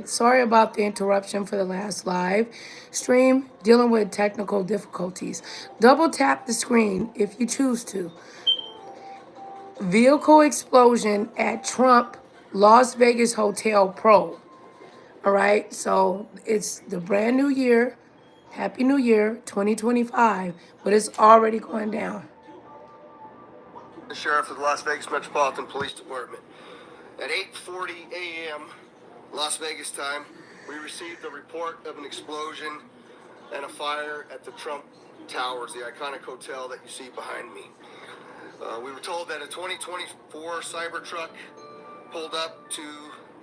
Sorry about the interruption for the last live stream, dealing with technical difficulties. Double tap the screen if you choose to. Vehicle explosion at Trump Las Vegas Hotel Pro. All right, so it's the brand new year. Happy New Year 2025, but it's already going down. The sheriff of the Las Vegas Metropolitan Police Department. At 8:40 a.m. Las Vegas time, we received a report of an explosion and a fire at the Trump Towers, the iconic hotel that you see behind me. We were told that a 2024 Cybertruck pulled up to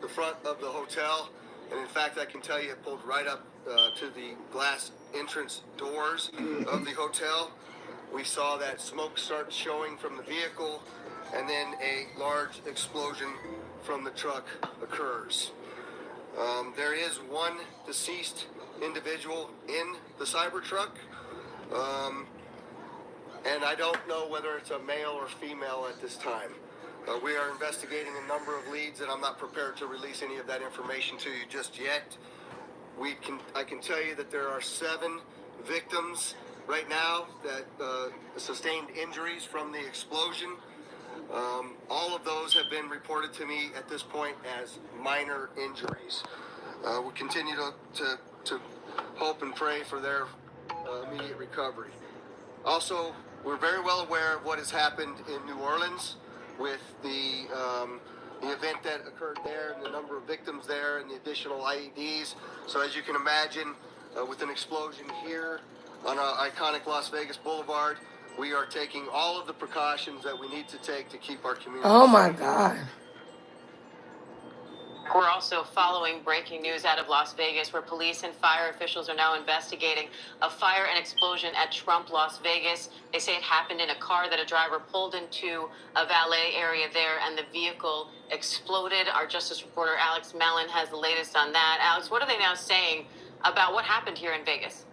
the front of the hotel, and in fact, I can tell you it pulled right up to the glass entrance doors of the hotel. We saw that smoke start showing from the vehicle, and then a large explosion from the truck occurs. There is one deceased individual in the Cybertruck, and I don't know whether it's a male or female at this time. We are investigating a number of leads, and I'm not prepared to release any of that information to you just yet. I can tell you that there are 7 victims right now that sustained injuries from the explosion. All of those have been reported to me at this point as minor injuries. We continue to hope and pray for their immediate recovery. Also, we're very well aware of what has happened in New Orleans with the event that occurred there and the number of victims there and the additional IEDs. So as you can imagine, with an explosion here on our iconic Las Vegas Boulevard, we are taking all of the precautions that we need to take to keep our community safe. Oh my God. We're also following breaking news out of Las Vegas, where police and fire officials are now investigating a fire and explosion at Trump Las Vegas. They say it happened in a car that a driver pulled into a valet area there, and the vehicle exploded. Our Justice reporter Alex Mellon has the latest on that. Alex, what are they now saying about what happened here in Vegas?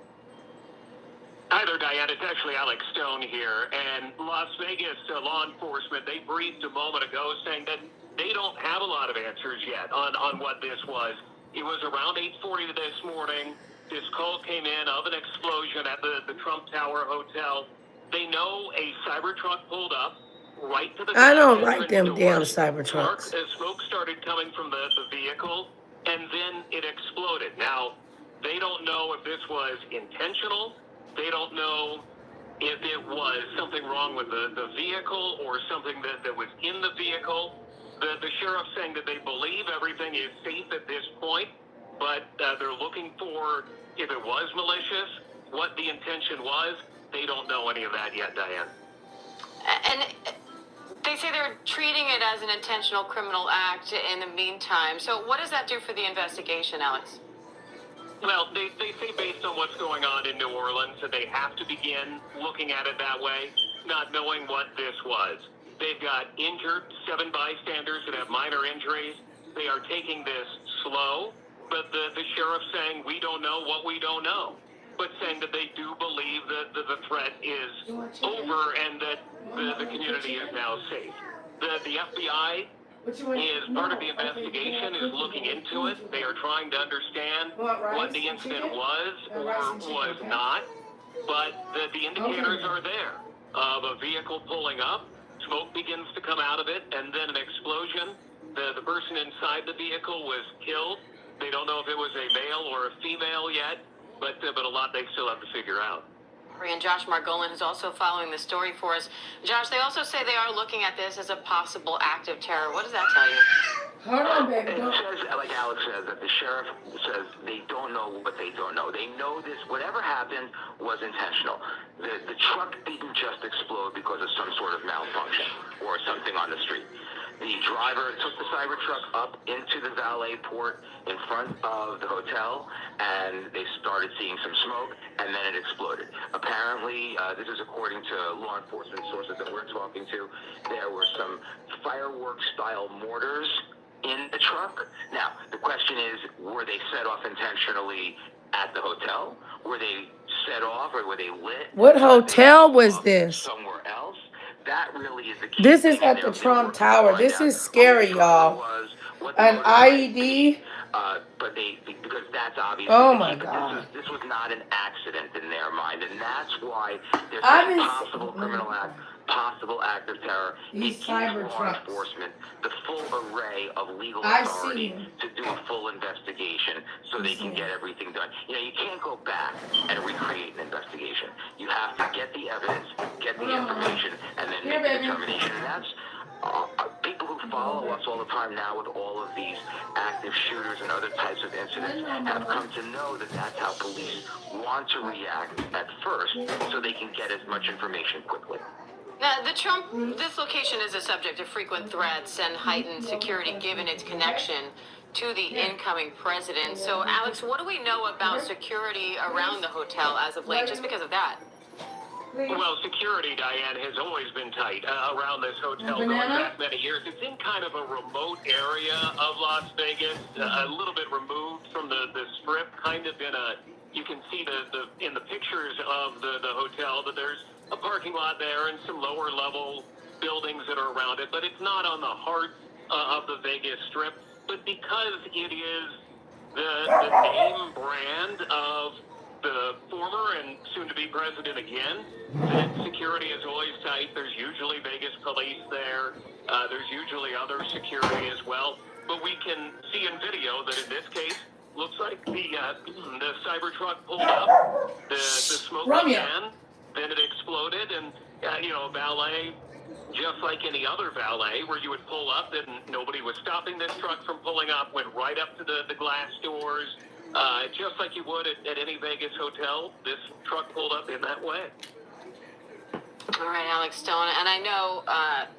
Hi there, Diane. It's actually Alex Stone here. And Las Vegas law enforcement, they briefed a moment ago saying that they don't have a lot of answers yet on what this was. It was around 8:40 this morning. This call came in of an explosion at the Trump Tower Hotel. They know a Cybertruck pulled up right to the I don't like them damn Cybertrucks. Smoke started coming from the vehicle, and then it exploded. Now, they don't know if this was intentional. They don't know if it was something wrong with the vehicle or something that was in the vehicle. The sheriff's saying that they believe everything is safe at this point, but they're looking for if it was malicious, what the intention was. They don't know any of that yet, Diane. And they say they're treating it as an intentional criminal act in the meantime. So what does that do for the investigation, Alex? Well, they say based on what's going on in New Orleans that they have to begin looking at it that way, not knowing what this was. They've got injured 7 bystanders that have minor injuries. They are taking this slow, but the sheriff's saying we don't know what we don't know, but saying that they do believe that the threat is over and that the community is now safe. The FBI is part of the investigation, is looking into it. They are trying to understand what the incident was or was not, but the indicators are there of a vehicle pulling up. Smoke begins to come out of it, and then an explosion. The person inside the vehicle was killed. They don't know if it was a male or a female yet, but a lot they still have to figure out. And Josh Margolin is also following the story for us. Josh, they also say they are looking at this as a possible act of terror. What does that tell you? Hold on, baby. It says, like Alex says, that the sheriff says they don't know what they don't know. They know this, whatever happened was intentional. The truck didn't just explode because of some sort of malfunction or something on the street. The driver took the Cybertruck up into the valet port in front of the hotel, and they started seeing some smoke, and then it exploded. Apparently, this is according to law enforcement sources that we're talking to, there were some fireworks-style mortars in the truck. Now, the question is, were they set off intentionally at the hotel? Were they set off, or were they lit? What hotel was this? Somewhere else? That really is the key. This is at the Trump Tower. This is scary, y'all. An IED. but because that's obviously Oh the my key. But God. this was not an accident in their mind, and that's why they're I've saying been possible criminal act, possible act of terror. These It gives cyber law trucks. enforcement the full array of legal I've authority seen them. to do a full investigation so they can get everything done. You know, you can't go back and recreate an investigation. You have to get the evidence, get the information, and then Here, make a baby. determination. And that's people who follow us all the time now with all of these active shooters and other types of incidents have come to know that that's how police want to react at first so they can get as much information quickly. Now, the Trump dislocation is a subject of frequent threats and heightened security given its connection to the incoming president. So, Alex, what do we know about security around the hotel as of late, just because of that? Well, security, Diane, has always been tight around this hotel going back many years. It's in kind of a remote area of Las Vegas, a little bit removed from the strip, kind of in a, you can see in the pictures of the hotel that there's a parking lot there and some lower level buildings that are around it, but it's not on the heart of the Vegas Strip. But because it is the name brand of the former and soon-to-be president again, that security is always tight. There's usually Vegas police there. There's usually other security as well. But we can see in video that in this case, looks like the cyber truck pulled up, the smoke began, then it exploded, and a valet, just like any other valet, where you would pull up and nobody was stopping this truck from pulling up, went right up to the glass doors, just like you would at any Vegas hotel. This truck pulled up in that way. All right, Alex Stone. And I know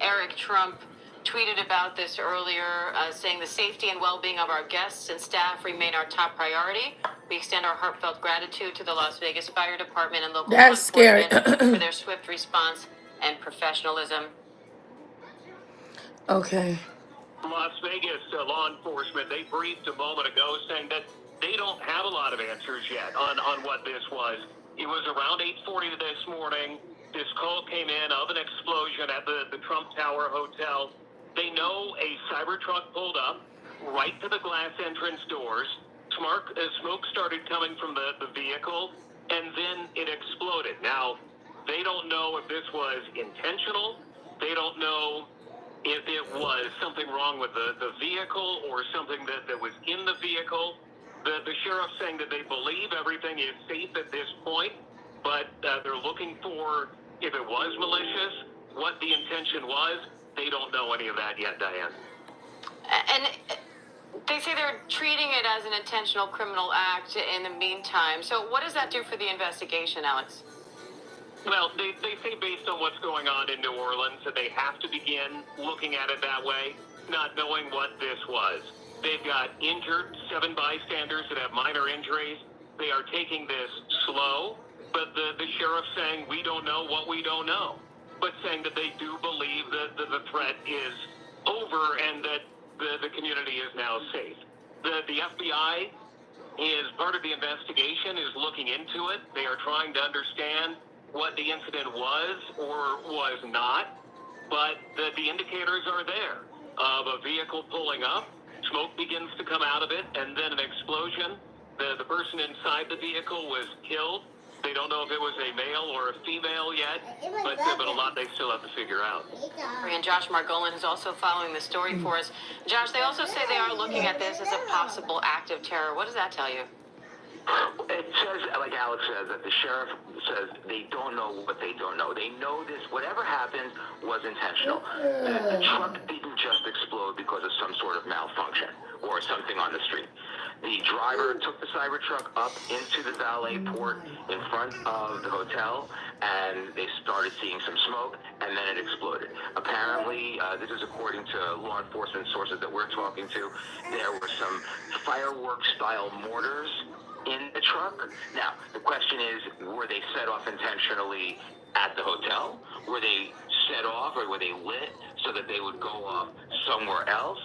Eric Trump tweeted about this earlier, saying the safety and well-being of our guests and staff remain our top priority. We extend our heartfelt gratitude to the Las Vegas Fire Department and local law enforcement for their swift response and professionalism. Okay. Las Vegas law enforcement, they briefed a moment ago saying that they don't have a lot of answers yet on what this was. It was around 8:40 this morning. This call came in of an explosion at the Trump Tower Hotel. They know a cyber truck pulled up right to the glass entrance doors. Smoke started coming from the vehicle, and then it exploded. Now, they don't know if this was intentional. They don't know if it was something wrong with the vehicle or something that was in the vehicle. The sheriff's saying that they believe everything is safe at this point, but they're looking for, if it was malicious, what the intention was. They don't know any of that yet, Diane. And they say they're treating it as an intentional criminal act in the meantime. So what does that do for the investigation, Alex? Well, they say based on what's going on in New Orleans that they have to begin looking at it that way, not knowing what this was. They've got injured 7 bystanders that have minor injuries. They are taking this slow, but the sheriff's saying we don't know what we don't know, but saying that they do believe that the threat is over and that the community is now safe. The FBI is part of the investigation, is looking into it. They are trying to understand what the incident was or was not, but the indicators are there of a vehicle pulling up, smoke begins to come out of it, and then an explosion. The person inside the vehicle was killed. They don't know if it was a male or a female yet, but a lot they still have to figure out. And Josh Margolin is also following the story for us. Josh, they also say they are looking at this as a possible act of terror. What does that tell you? It says, like Alex says, that the sheriff says they don't know what they don't know. They know this, whatever happened was intentional. The truck didn't just explode because of some sort of malfunction or something on the street. The driver took the cyber truck up into the valet port in front of the hotel, and they started seeing some smoke, and then it exploded. Apparently, this is according to law enforcement sources that we're talking to, there were some fireworks-style mortars in the truck. Now, the question is, were they set off intentionally at the hotel? Were they set off or were they lit so that they would go off somewhere else?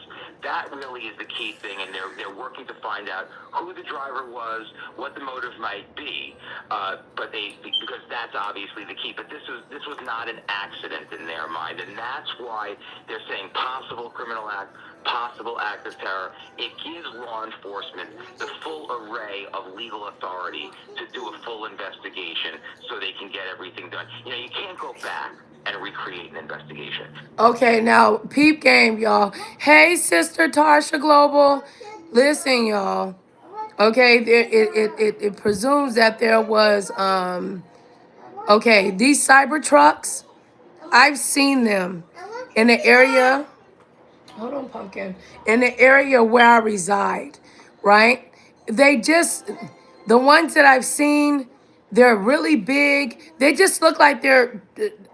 That really is the key thing, and they're working to find out who the driver was, what the motive might be, because that's obviously the key. But this was not an accident in their mind, and that's why they're saying possible criminal act, possible act of terror, it gives law enforcement the full array of legal authority to do a full investigation so they can get everything done. You know, you can't go back and recreate an investigation. Okay, now peep game, y'all. Hey, Sister Tarsha Global. Listen, y'all. Okay, it presumes that there was okay, these cyber trucks, I've seen them in the area. Hold on, Pumpkin. In the area where I reside, right? They just, the ones that I've seen, they're really big. They just look like they're,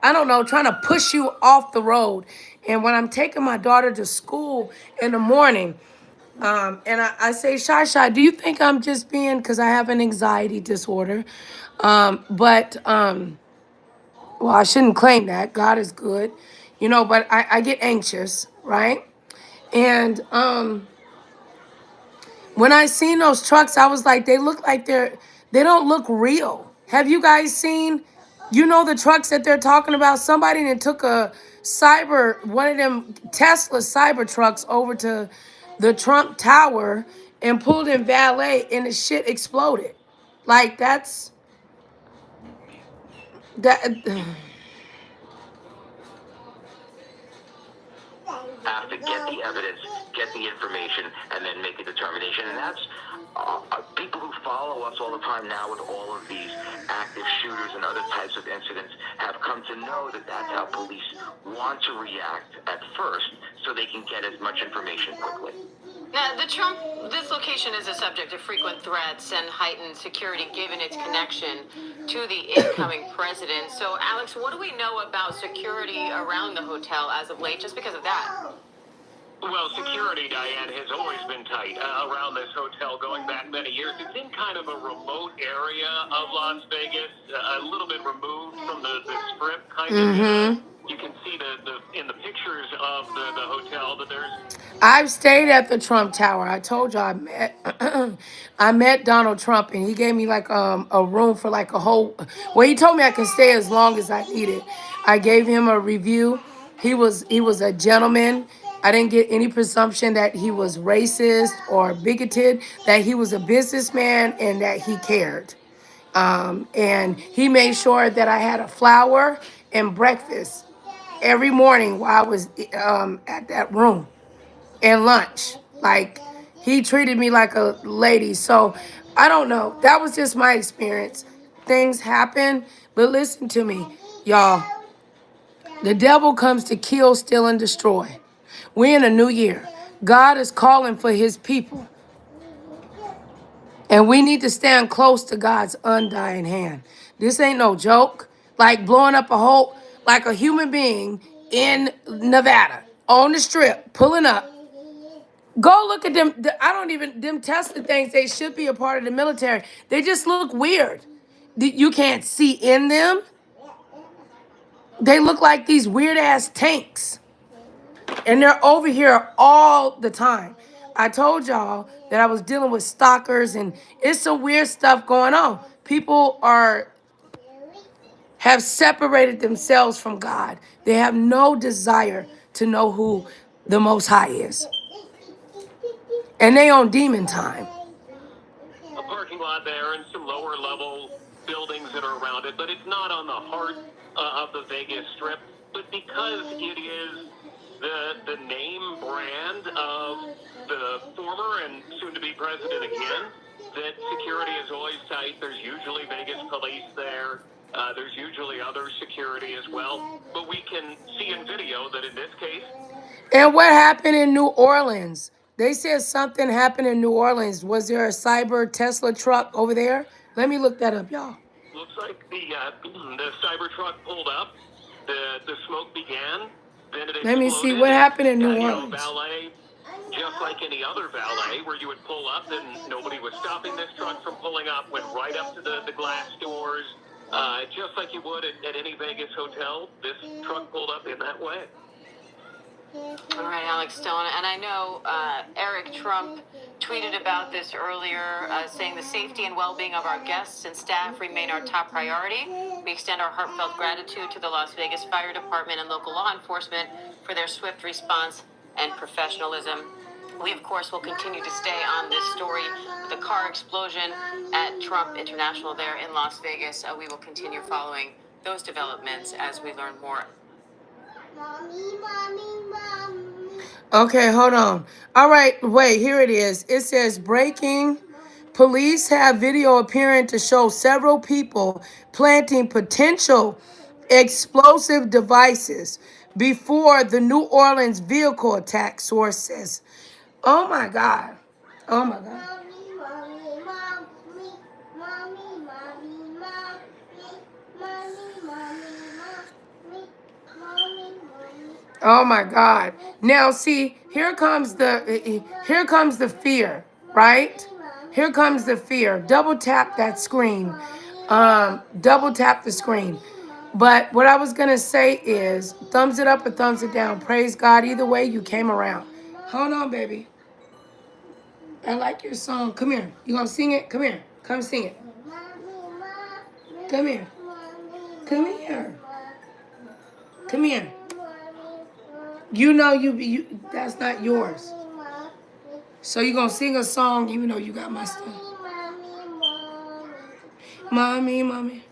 I don't know, trying to push you off the road. And when I'm taking my daughter to school in the morning, and I say, Shy, do you think I'm just being, because I have an anxiety disorder? Well, I shouldn't claim that. God is good, you know, but I get anxious, right? And when I seen those trucks, I was like, they look like they don't look real. Have you guys seen, you know, the trucks that they're talking about? Somebody that took one of them Tesla cyber trucks over to the Trump Tower and pulled in valet and the shit exploded. Like that. Have to get the evidence, get the information, and then make a determination. And that's people who follow us all the time now with all of these active shooters and other types of incidents have come to know that that's how police want to react at first so they can get as much information quickly. Now, this location is a subject of frequent threats and heightened security given its connection to the incoming president. So, Alex, what do we know about security around the hotel as of late, just because of that? Well, security, Diane, has always been tight around this hotel going back many years. It's in kind of a remote area of Las Vegas, a little bit removed from the strip, kind of. You can see in the pictures of the hotel that there's... I've stayed at the Trump Tower. I told you I met Donald Trump, and he gave me like a room for like a whole. Well, he told me I could stay as long as I needed. I gave him a review. He was a gentleman. I didn't get any presumption that he was racist or bigoted. That he was a businessman and that he cared. And he made sure that I had a flower and breakfast every morning while I was at that room. And lunch. Like, he treated me like a lady. So, I don't know. That was just my experience. Things happen. But listen to me, y'all. The devil comes to kill, steal, and destroy. We're in a new year. God is calling for his people. And we need to stand close to God's undying hand. This ain't no joke. Like blowing up like a human being in Nevada, on the strip, pulling up. Go look at them. Them Tesla things, they should be a part of the military. They just look weird. You can't see in them. They look like these weird ass tanks. And they're over here all the time. I told y'all that I was dealing with stalkers and it's some weird stuff going on. People have separated themselves from God. They have no desire to know who the Most High is. And they on demon time. A parking lot there and some lower level buildings that are around it, but it's not on the heart of the Vegas Strip. But because it is the name brand of the former and soon-to-be president again, that security is always tight. There's usually Vegas police there. There's usually other security as well. But we can see in video that in this case... And what happened in New Orleans? They said something happened in New Orleans. Was there a cyber Tesla truck over there? Let me look that up, y'all. Looks like the cyber truck pulled up. The smoke began. Then it exploded. Let me see what happened in New Orleans. Valet, just like any other valet, where you would pull up and nobody was stopping this truck from pulling up, went right up to the glass doors, just like you would at any Vegas hotel. This truck pulled up in that way. All right, Alex Stone. And I know Eric Trump tweeted about this earlier, saying the safety and well-being of our guests and staff remain our top priority. We extend our heartfelt gratitude to the Las Vegas Fire Department and local law enforcement for their swift response and professionalism. We, of course, will continue to stay on this story. The car explosion at Trump International there in Las Vegas. We will continue following those developments as we learn more. Okay, hold on. All right, wait, here it is. It says breaking. Police have video appearing to show several people planting potential explosive devices before the New Orleans vehicle attack, source says. Oh my God. Oh my God. Oh my God. Now see, here comes the fear, right? Here comes the fear. Double tap that screen. Double tap the screen. But what I was gonna say is thumbs it up or thumbs it down. Praise God. Either way, you came around. Hold on, baby. I like your song. Come here. You gonna sing it? Come here. Come sing it. Come here. Come here. Come here. You know you that's not yours. So you gonna sing a song even though you got my stuff. Mommy, mommy.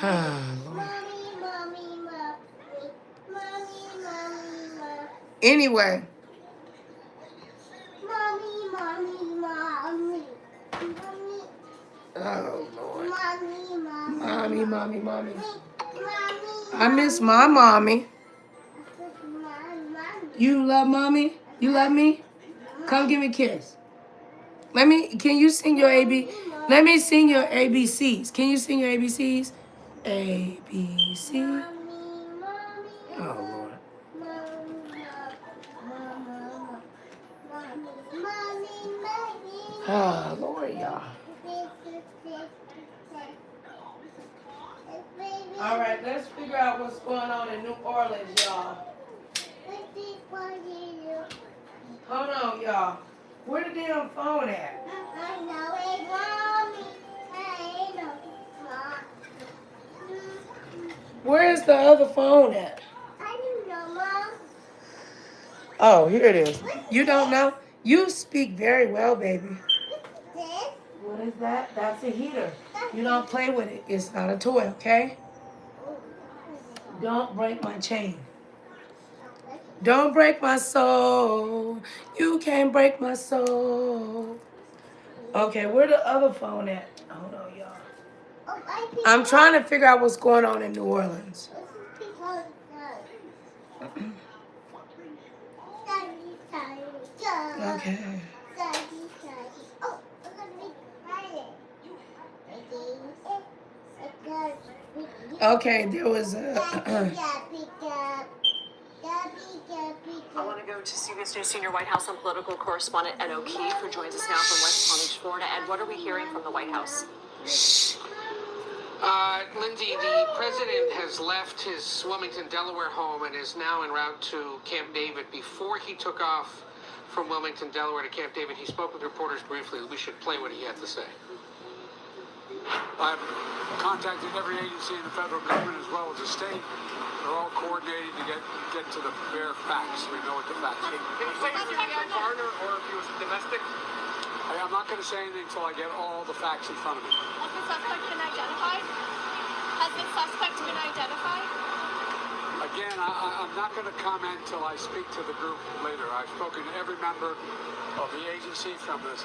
Ah, Lord. Anyway. Oh, Lord. Mommy. I miss my mommy. You love mommy? You love me? Come give me a kiss. Can you sing your AB? Let me sing your ABCs. Can you sing your ABCs? A, B, C. Oh, Lord. Oh, Lord, y'all. All right, let's figure out what's going on in New Orleans, y'all. Hold on, y'all. Where the damn phone at? Where's the other phone at? Oh, here it is. You don't know? You speak very well, baby. What is that? That's a heater. You don't play with it. It's not a toy, okay? Don't break my chain. Don't break my soul. You can't break my soul. Okay, where the other phone at? Hold on, y'all. I'm trying to figure out what's going on in New Orleans. Okay. Okay, there was a... I want to go to CBS News Senior White House and political correspondent Ed O'Keefe, who joins us now from West Palm Beach, Florida. Ed, what are we hearing from the White House? Lindsay, the president has left his Wilmington, Delaware home and is now en route to Camp David. Before he took off from Wilmington, Delaware to Camp David, he spoke with reporters briefly. We should play what he had to say. I've contacted every agency in the federal government as well as the state. They're all coordinating to get to the bare facts. We know what the facts are. Can you say if he was a foreigner or if he was domestic? I'm not going to say anything until I get all the facts in front of me. Has the suspect been identified? Again, I'm not going to comment until I speak to the group later. I've spoken to every member of the agency, from the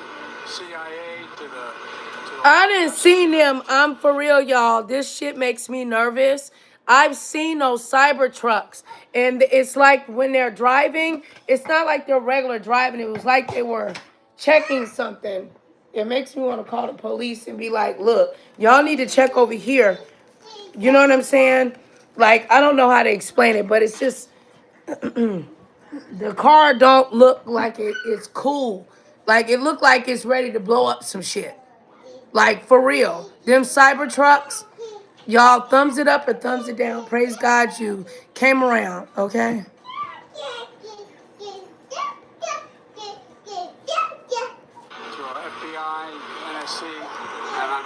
CIA to the I didn't see them. I'm for real, y'all. This shit makes me nervous. I've seen those cyber trucks, and it's like when they're driving, it's not like they're regular driving. It was like they were checking something. It makes me want to call the police and be like, look, y'all need to check over here. You know what I'm saying? Like, I don't know how to explain it, but it's just, the car don't look like it's cool. Like, it looked like it's ready to blow up some shit. Like, for real. Them cyber trucks, y'all thumbs it up or thumbs it down. Praise God you came around, okay? to FBI, NSC, and I'm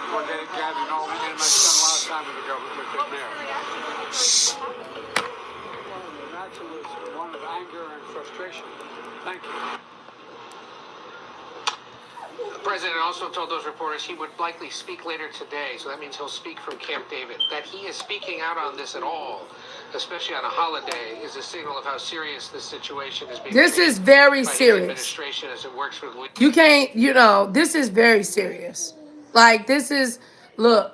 gathering all the information. I spent a lot of time with the government, with the mayor. Thank you. The president also told those reporters he would likely speak later today, so that means he'll speak from Camp David. That he is speaking out on this at all, especially on a holiday, is a signal of how serious this situation is being This is very by his serious. administration as it works with. You can't, this is very serious. Like, this is, look,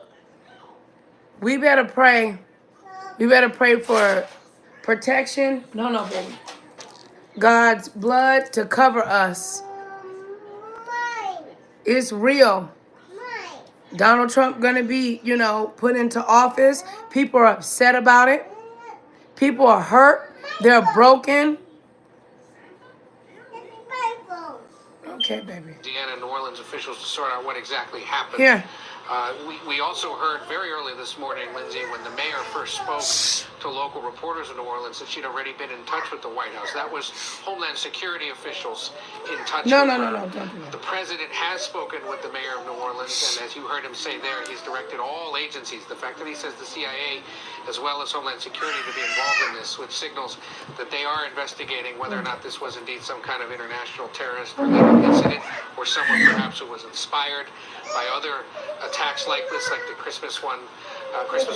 we better pray. We better pray for protection. No, baby. God's blood to cover us. It's real. Donald Trump gonna be, put into office. People are upset about it. People are hurt. They're broken. Okay, baby. Indiana and New Orleans officials to sort out what exactly happened. Here. We also heard very early this morning, Lindsay, when the mayor first spoke to local reporters in New Orleans, that she'd already been in touch with the White House. That was Homeland Security officials in touch with her. No, don't do that. The president has spoken with the mayor of New Orleans, and as you heard him say there, he's directed all agencies. The fact that he says the CIA, as well as Homeland Security, to be involved in this, which signals that they are investigating whether or not this was indeed some kind of international terrorist-related incident, or someone perhaps who was inspired by other attacks like this, like the Christmas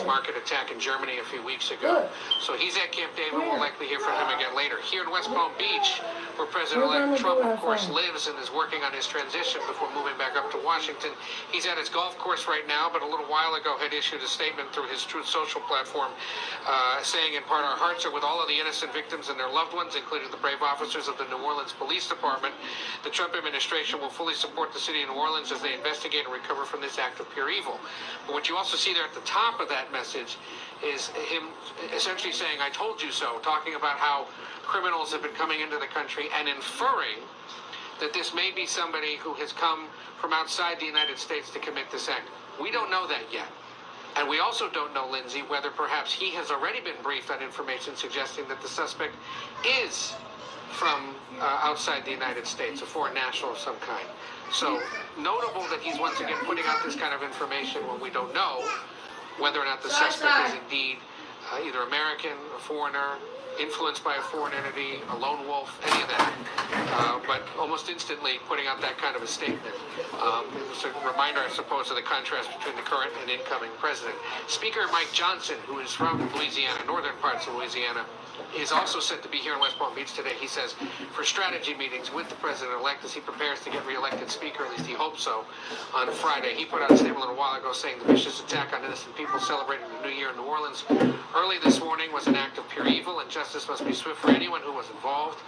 market attack in Germany a few weeks ago. So he's at Camp David. We'll likely hear from him again later. Here in West Palm Beach, where President-elect Trump, of course, lives and is working on his transition before moving back up to Washington. He's at his golf course right now, but a little while ago had issued a statement through his Truth Social platform saying, in part, our hearts are with all of the innocent victims and their loved ones, including the brave officers of the New Orleans Police Department. The Trump administration will fully support the city of New Orleans as they investigate and recover from this act of pure evil. But what you also see there at the top of that message is him essentially saying, I told you so, talking about how criminals have been coming into the country and inferring that this may be somebody who has come from outside the United States to commit this act. We don't know that yet. And we also don't know, Lindsay, whether perhaps he has already been briefed on information suggesting that the suspect is from outside the United States, a foreign national of some kind. So notable that he's once again putting out this kind of information when we don't know whether or not the suspect is indeed either American, a foreigner, influenced by a foreign entity, a lone wolf, any of that. But almost instantly putting out that kind of a statement. It's a reminder, I suppose, of the contrast between the current and incoming president. Speaker Mike Johnson, who is from Louisiana, northern parts of Louisiana, is also set to be here in West Palm Beach today. He says for strategy meetings with the president-elect as he prepares to get reelected speaker, at least he hopes so, on Friday. He put out a statement a little while ago saying the vicious attack on innocent people celebrating the New Year in New Orleans early this morning was an act of pure evil, and justice must be swift for anyone who was involved.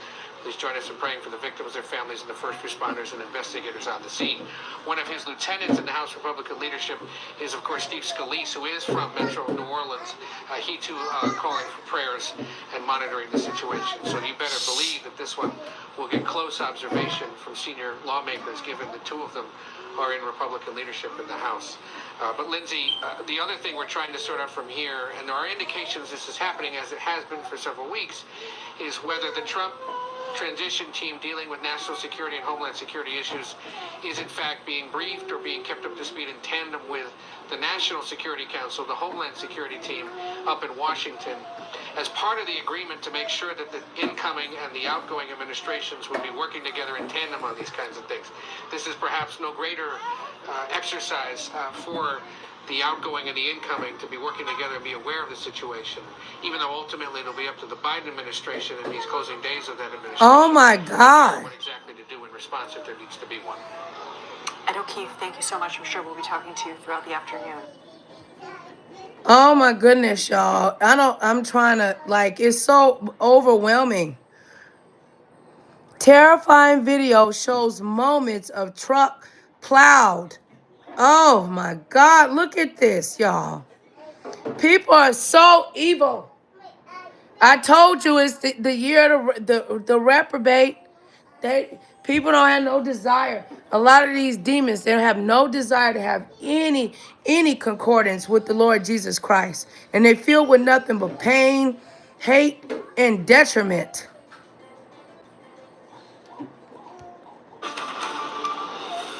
Please join us in praying for the victims, their families, and the first responders and investigators on the scene. One of his lieutenants in the House Republican leadership is, of course, Steve Scalise, who is from Metro New Orleans. He, too, calling for prayers and monitoring the situation. So you better believe that this one will get close observation from senior lawmakers, given the two of them are in Republican leadership in the House. But Lindsay, the other thing we're trying to sort out from here, and there are indications this is happening as it has been for several weeks, is whether the Trump transition team dealing with national security and homeland security issues is in fact being briefed or being kept up to speed in tandem with the National Security Council, the Homeland Security team up in Washington, as part of the agreement to make sure that the incoming and the outgoing administrations will be working together in tandem on these kinds of things. This is perhaps no greater exercise for the outgoing and the incoming to be working together and be aware of the situation, even though ultimately it'll be up to the Biden administration in these closing days of that administration. Oh my God. What exactly to do in response if there needs to be one. And O'Keefe, thank you so much. I'm sure we'll be talking to you throughout the afternoon. Oh my goodness, y'all. I'm trying to, it's so overwhelming. Terrifying video shows moments of truck plowed. Oh my God, look at this, y'all. People are so evil. I told you it's the year of the reprobate. People don't have no desire. A lot of these demons, they don't have no desire to have any concordance with the Lord Jesus Christ. And they filled with nothing but pain, hate, and detriment.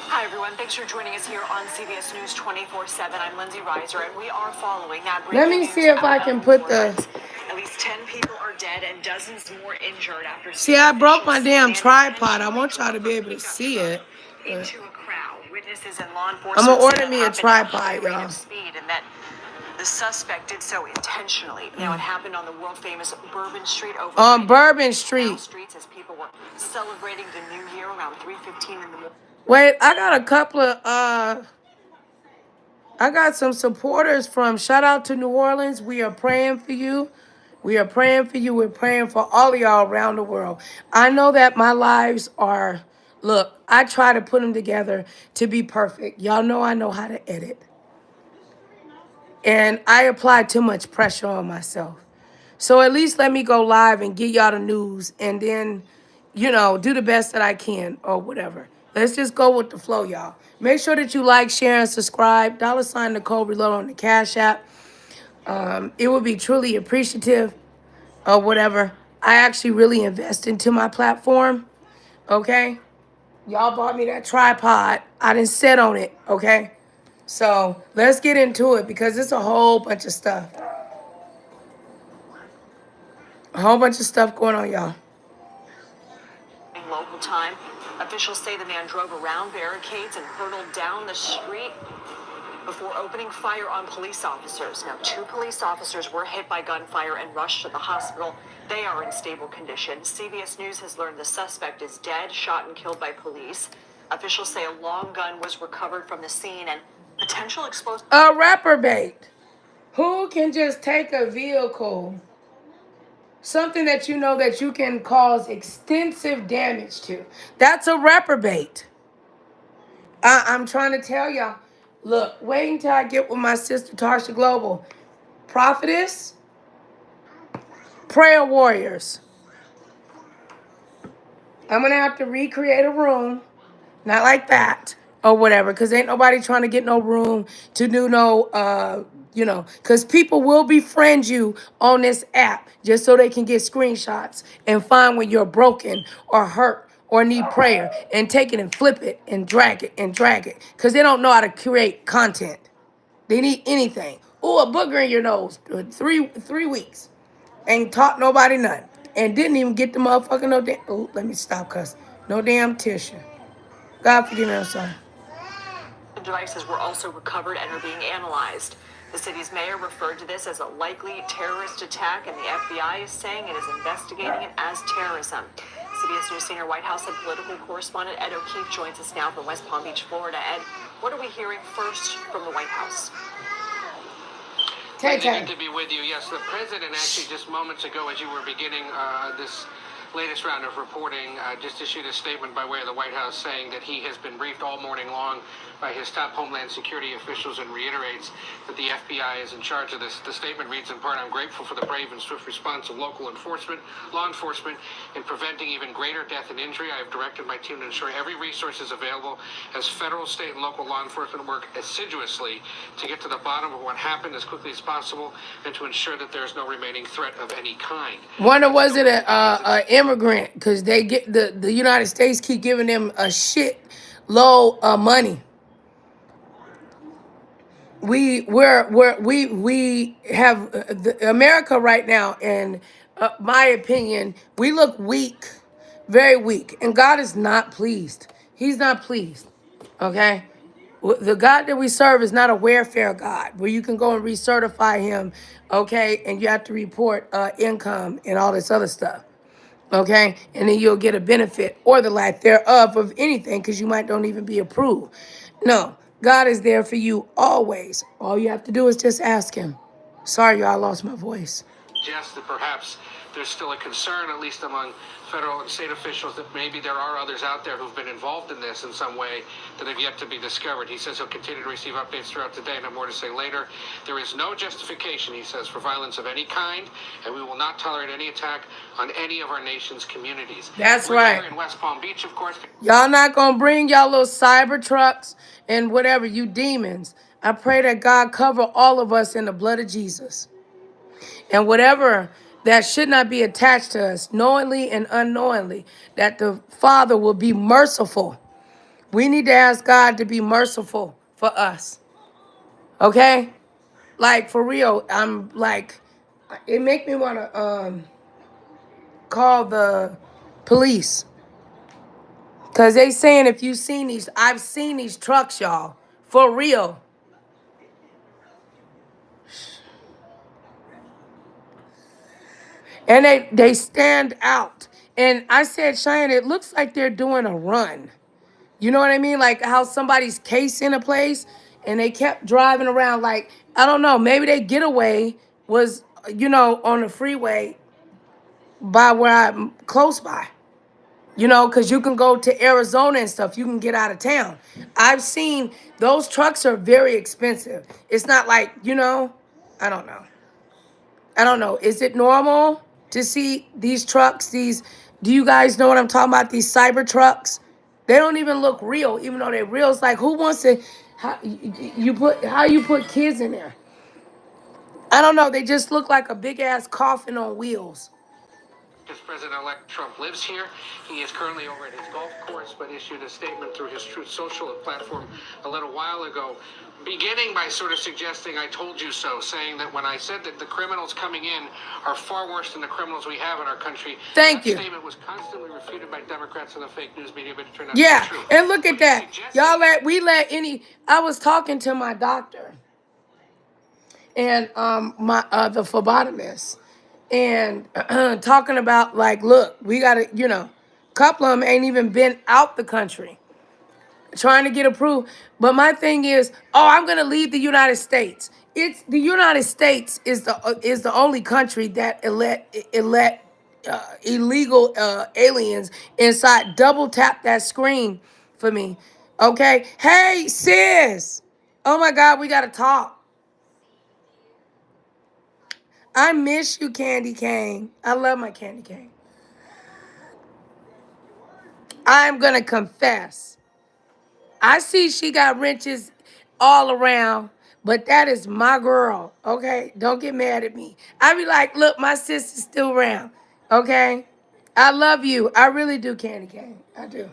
Hi, everyone. Thanks for joining us here on CBS News 24/7. I'm Lindsay Reiser, and we are following that breaking Let me news see if out I of can New put Orleans. the... And At least 10 people are dead and dozens more injured after. See, I broke my damn tripod. I want y'all to be able to see it. Into a crowd. Witnesses and law I'm enforcement gonna say order it me a happened at a tripod, high rate y'all. of speed and that the suspect did so intentionally. Now, it happened on the world-famous Bourbon Street over On Bourbon Street. streets as people were celebrating the new year around 3:15 in the morning. Wait, I got a couple of I got some supporters from shout out to New Orleans. We are praying for you. We are praying for you. We're praying for all of y'all around the world. I know that my lives are, look, I try to put them together to be perfect. Y'all know I know how to edit. And I apply too much pressure on myself. So at least let me go live and get y'all the news and then, you know, do the best that I can or whatever. Let's just go with the flow, y'all. Make sure that you like, share, and subscribe. $sign Nicole Reloaded on the Cash App. It would be truly appreciative or whatever. I actually really invest into my platform, okay? Y'all bought me that tripod. I didn't sit on it, okay? So let's get into it because it's a whole bunch of stuff. A whole bunch of stuff going on, y'all. In local time, officials say the man drove around barricades and hurtled down the street before opening fire on police officers. Now, 2 police officers were hit by gunfire and rushed to the hospital. They are in stable condition. CBS News has learned the suspect is dead, shot and killed by police. Officials say a long gun was recovered from the scene and potential explosive. A reprobate. Who can just take a vehicle, something that you know that you can cause extensive damage to? That's a reprobate. I'm trying to tell y'all. Look, wait until I get with my sister Tarsha Global. Prophetess, prayer warriors. I'm going to have to recreate a room. Not like that or whatever, because ain't nobody trying to get no room to do no, you know, because people will befriend you on this app just so they can get screenshots and find when you're broken or hurt or need prayer and take it and flip it and drag it because they don't know how to create content. They need anything. Ooh, a booger in your nose. 3 weeks. Ain't taught nobody nothing. And didn't even get the motherfucker no damn. Oh, let me stop cuss. No damn tissue. God forgive me, I'm sorry. Devices were also recovered and are being analyzed. The city's mayor referred to this as a likely terrorist attack, and the FBI is saying it is investigating it as terrorism. CBS News senior White House and political correspondent Ed O'Keefe joins us now from West Palm Beach, Florida. Ed, what are we hearing first from the White House? Good to be with you. Yes, the president actually just moments ago, as you were beginning this latest round of reporting, just issued a statement by way of the White House saying that he has been briefed all morning long by his top Homeland Security officials and reiterates that the FBI is in charge of this. The statement reads in part, "I'm grateful for the brave and swift response of local law enforcement in preventing even greater death and injury. I have directed my team to ensure every resource is available as federal, state, and local law enforcement work assiduously to get to the bottom of what happened as quickly as possible and to ensure that there is no remaining threat of any kind." Wonder was it a immigrant? Because they get the United States keep giving them a shit load of money. We have America right now, in my opinion, we look weak, very weak, and God is not pleased. He's not pleased. Okay. The God that we serve is not a welfare God where you can go and recertify him, okay, and you have to report income and all this other stuff, okay, and then you'll get a benefit or the lack thereof of anything because you might don't even be approved. No, God is there for you always. All you have to do is just ask him. Sorry, y'all, I lost my voice. Suggests that perhaps there's still a concern, at least among federal and state officials, that maybe there are others out there who've been involved in this in some way that have yet to be discovered. He says he'll continue to receive updates throughout the day and have more to say later. There is no justification, he says, for violence of any kind, and we will not tolerate any attack on any of our nation's communities. That's We're right. here in West Palm Beach, of course. Y'all not gonna bring y'all little cyber trucks and whatever, you demons. I pray that God cover all of us in the blood of Jesus. And whatever that should not be attached to us, knowingly and unknowingly, that the Father will be merciful. We need to ask God to be merciful for us. Okay? Like, for real, it make me want to call the police. Because they saying if you seen these, I've seen these trucks, y'all. For real. And they stand out. And I said, Cheyenne, it looks like they're doing a run. You know what I mean? Like how somebody's casing a place and they kept driving around like, I don't know, maybe their getaway was, on the freeway by where I'm close by. Because you can go to Arizona and stuff. You can get out of town. I've seen those trucks are very expensive. It's not like, I don't know. I don't know. Is it normal to see these trucks? Do you guys know what I'm talking about? These cyber trucks? They don't even look real, even though they're real. It's like, who wants to, how you put kids in there? I don't know. They just look like a big ass coffin on wheels. Because President-elect Trump lives here. He is currently over at his golf course, but issued a statement through his Truth Social platform a little while ago, beginning by sort of suggesting, I told you so, saying that when I said that the criminals coming in are far worse than the criminals we have in our country, Thank you. That statement was constantly refuted by Democrats and the fake news media, but it turned out to be true. And look at that. Y'all I was talking to my doctor and the phlebotomist. And talking about like, look, we gotta, couple of them ain't even been out the country trying to get approved. But my thing is, I'm gonna leave the United States. It's the United States is the only country that let illegal aliens inside. Double tap that screen for me, okay? Hey sis, oh my God, we gotta talk. I miss you, Candy Cane. I love my Candy Cane. I'm going to confess. I see she got wrenches all around, but that is my girl, okay? Don't get mad at me. I be like, look, my sister's still around, okay? I love you. I really do, Candy Cane. I do.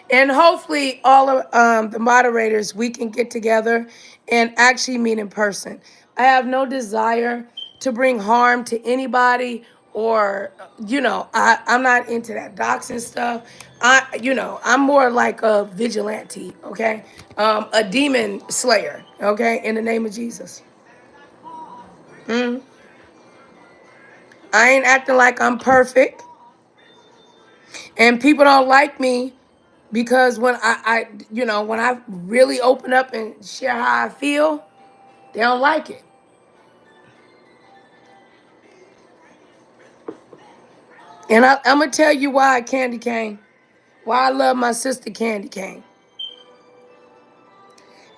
And hopefully all of the moderators, we can get together and actually meet in person. I have no desire to bring harm to anybody or, I'm not into that doxing stuff. I'm more like a vigilante, okay? A demon slayer, okay? In the name of Jesus. I ain't acting like I'm perfect. And people don't like me because when when I really open up and share how I feel, they don't like it. And I'm going to tell you why, Candy Cane. Why I love my sister, Candy Cane.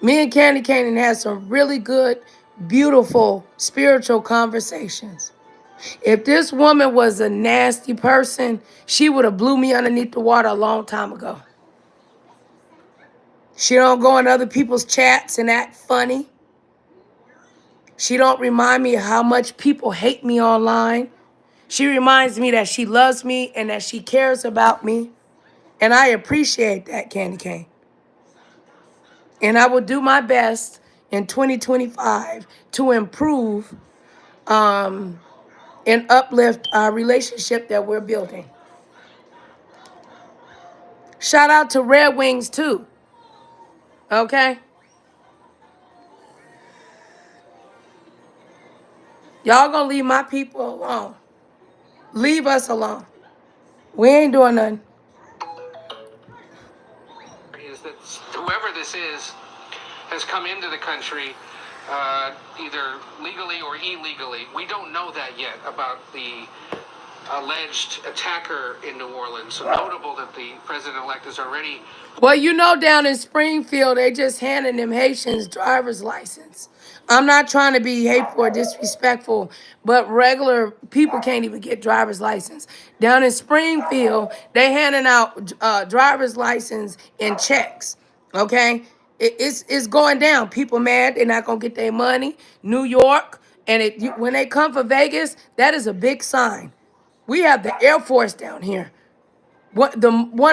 Me and Candy Cane had some really good, beautiful, spiritual conversations. If this woman was a nasty person, she would have blew me underneath the water a long time ago. She don't go in other people's chats and act funny. She don't remind me of how much people hate me online. She reminds me that she loves me and that she cares about me. And I appreciate that, Candy Cane. And I will do my best in 2025 to improve and uplift our relationship that we're building. Shout out to Red Wings too. Okay? Y'all gonna leave my people alone. Leave us alone. We ain't doing nothing. Is that whoever this is has come into the country either legally or illegally. We don't know that yet about the alleged attacker in New Orleans. So notable that the president-elect is already... Well, down in Springfield, they just handed them Haitians driver's license. I'm not trying to be hateful or disrespectful, but regular people can't even get driver's license. Down in Springfield, they handing out driver's license and checks, okay? It's going down. People mad, they're not going to get their money. New York, and when they come for Vegas, that is a big sign. We have the Air Force down here, one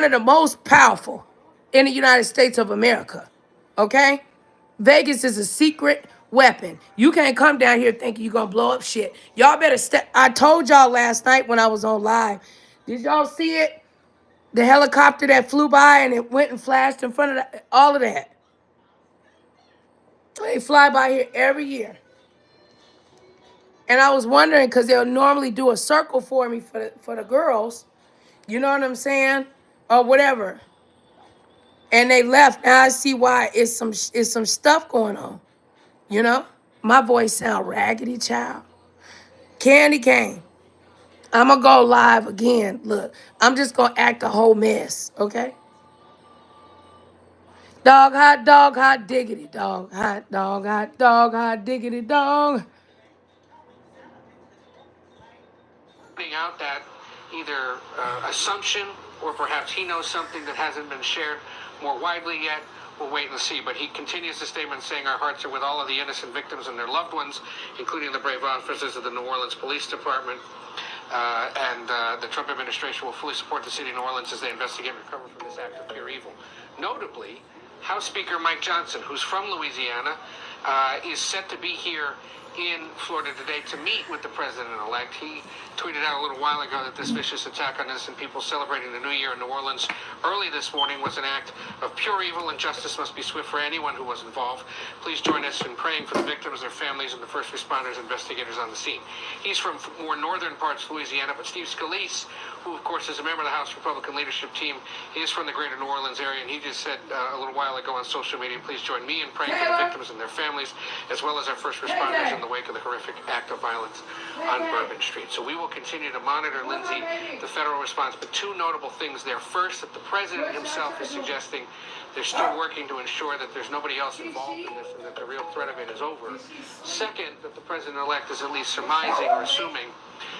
of the most powerful in the United States of America, okay? Vegas is a secret weapon. You can't come down here thinking you're gonna blow up shit. Y'all better step. I told y'all last night when I was on live. Did y'all see it? The helicopter that flew by and it went and flashed in front of all of that. They fly by here every year. And I was wondering, because they'll normally do a circle for me for the girls. You know what I'm saying? Or whatever. And they left. Now I see why. It's some stuff going on. You know? My voice sound raggedy, child. Candy cane. I'm going to go live again. Look, I'm just going to act a whole mess, okay? Dog, hot, diggity, dog. Hot, diggity, dog. Pointing out that either assumption or perhaps he knows something that hasn't been shared more widely yet. We'll wait and see. But he continues the statement saying our hearts are with all of the innocent victims and their loved ones, including the brave officers of the New Orleans Police Department. And the Trump administration will fully support the city of New Orleans as they investigate and recover from this act of pure evil. Notably, House Speaker Mike Johnson, who's from Louisiana, is set to be here in Florida today to meet with the president-elect. He tweeted out a little while ago that this vicious attack on innocent people celebrating the New Year in New Orleans early this morning was an act of pure evil, and justice must be swift for anyone who was involved. Please join us in praying for the victims, their families, and the first responders and investigators on the scene. He's from more northern parts of Louisiana, but Steve Scalise, who of course is a member of the House Republican leadership team, is from the greater New Orleans area, and he just said a little while ago on social media, please join me in praying for the victims and their families, as well as our first responders in the wake of the horrific act of violence on Bourbon Street. So we will continue to monitor, Lindsay, the federal response, but two notable things there. First, that the president himself is suggesting they're still working to ensure that there's nobody else involved in this and that the real threat of it is over. Second, that the president-elect is at least surmising or assuming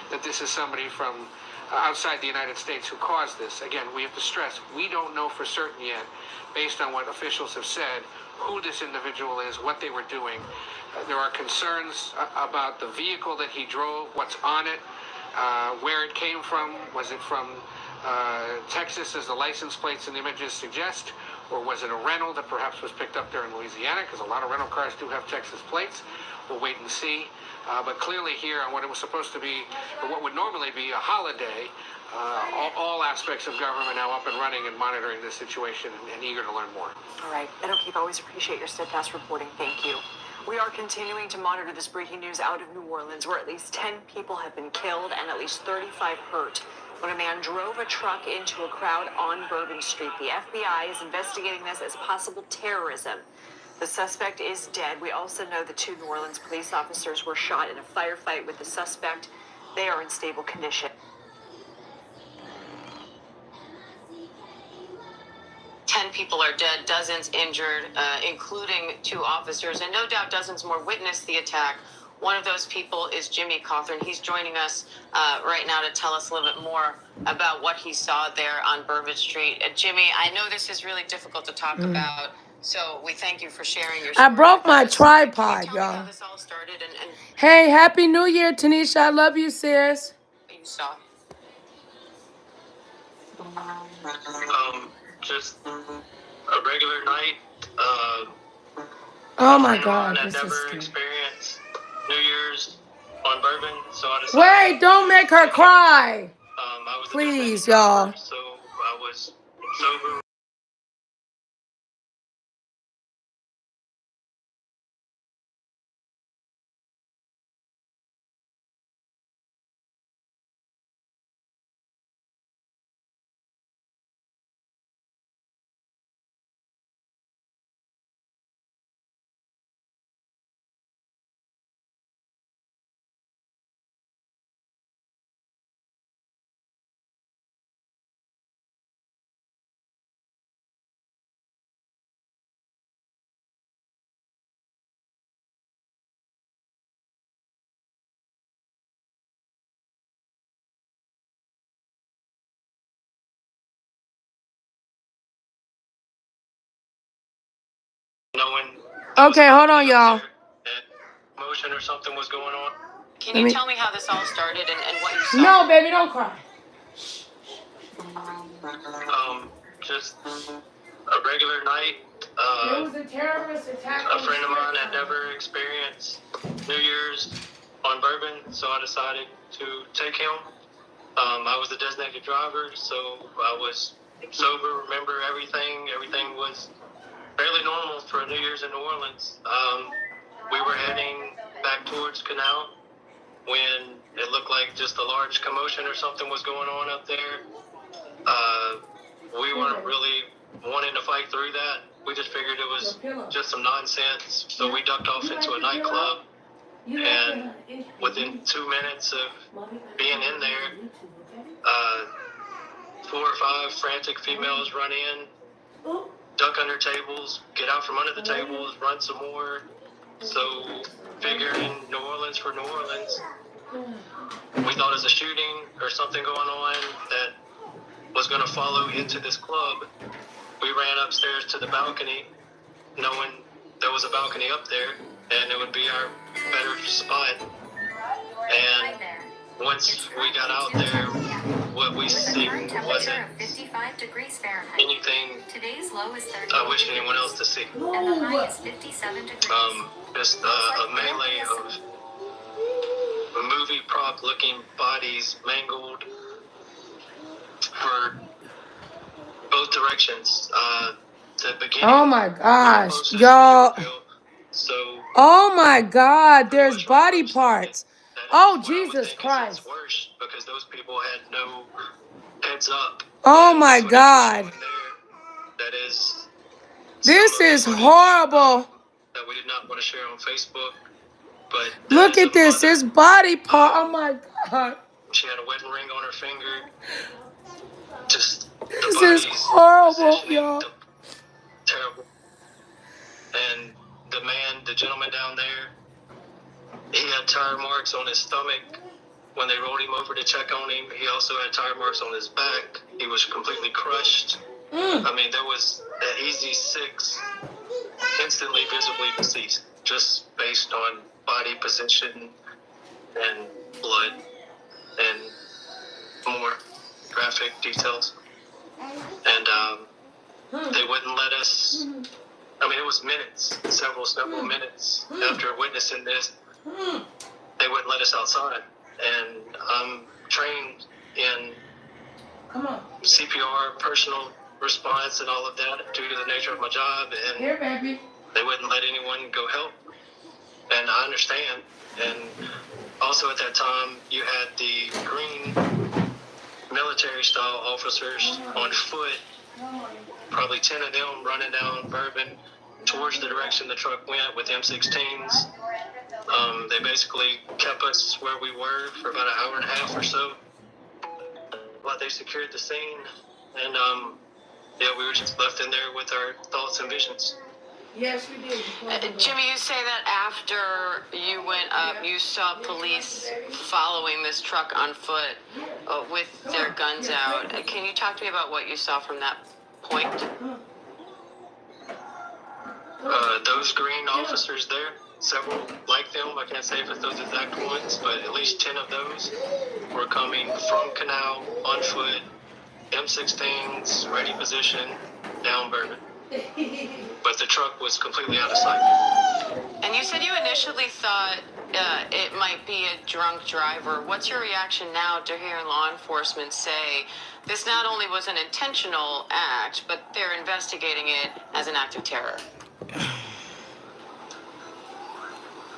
that this is somebody from outside the United States who caused this. Again, we have to stress, we don't know for certain yet, based on what officials have said, who this individual is, what they were doing. There are concerns about the vehicle that he drove, what's on it, where it came from. Was it from Texas, as the license plates and images suggest, or was it a rental that perhaps was picked up there in Louisiana, because a lot of rental cars do have Texas plates. We'll wait and see. But clearly here, on what it was supposed to be, or what would normally be a holiday, all aspects of government now up and running and monitoring this situation and eager to learn more. All right. And O'Keefe, always appreciate your steadfast reporting. Thank you. We are continuing to monitor this breaking news out of New Orleans, where at least 10 people have been killed and at least 35 hurt when a man drove a truck into a crowd on Bourbon Street. The FBI is investigating this as possible terrorism. The suspect is dead. We also know the two New Orleans police officers were shot in a firefight with the suspect. They are in stable condition. 10 people are dead, dozens injured, including 2 officers, and no doubt dozens more witnessed the attack. One of those people is Jimmy Cawthorn. He's joining us right now to tell us a little bit more about what he saw there on Bourbon Street. Jimmy, I know this is really difficult to talk about, so we thank you for sharing your story. I broke my Can tripod, you tell me y'all. how this all started and Hey, Happy New Year, Tanisha. I love you, sis. what you saw? Just a regular night. Oh my God, I've this is never scary. experienced New Year's on Bourbon, so I decided. Wait, don't make her cry. I was Please, a y'all. member, so I was sober. Knowing. Okay, hold on, y'all. That motion or something was going on. Can you tell me how this all started and what you saw? No, baby, don't cry. Just a regular night. There was a terrorist attack. A friend of mine had never experienced New Year's on Bourbon, so I decided to take him. I was the designated driver, so I was sober, remember everything. Everything was fairly normal for New Year's in New Orleans. We were heading back towards Canal when it looked like just a large commotion or something was going on up there. We weren't really wanting to fight through that. We just figured it was just some nonsense. So we ducked off into a nightclub. And within 2 minutes of being in there, 4 or 5 frantic females run in, duck under tables, get out from under the tables, run some more. So figuring New Orleans for New Orleans, we thought it was a shooting or something going on that was going to follow into this club. We ran upstairs to the balcony, knowing there was a balcony up there, and it would be our better spot. And once we got out there, what we seen wasn't anything I wish anyone else to see. Just a melee of movie prop looking bodies mangled for both directions. The beginning. Oh my gosh, y'all. So. Oh my God, there's body parts. Oh Jesus Christ. It's worse because those people had no heads up. Oh my God. That is. This is horrible. That we did not want to share on Facebook. But look at this. This body part. Oh my God. She had a wedding ring on her finger. Just this is horrible, y'all. Terrible. And the gentleman down there, he had tire marks on his stomach when they rolled him over to check on him. He also had tire marks on his back. He was completely crushed. I mean, there was an easy 6 instantly visibly deceased, just based on body position and blood and more graphic details. And they wouldn't let us. I mean, it was minutes, several minutes after witnessing this. They wouldn't let us outside. And I'm trained in CPR, personal response, and all of that due to the nature of my job. And here, baby. They wouldn't let anyone go help. And I understand. And also at that time, you had the green military-style officers on foot, probably 10 of them running down Bourbon towards the direction the truck went with M16s. They basically kept us where we were for about an hour and a half or so while they secured the scene. And we were just left in there with our thoughts and visions. Yes, we did. Jimmy, you say that after you went up, you saw police following this truck on foot with their guns out. Can you talk to me about what you saw from that point? Those green officers there, several like them, I can't say if it's those exact ones, but at least 10 of those were coming from Canal on foot, M16s, ready position, down Bourbon. But the truck was completely out of sight. And you said you initially thought it might be a drunk driver. What's your reaction now to hearing law enforcement say this not only was an intentional act, but they're investigating it as an act of terror?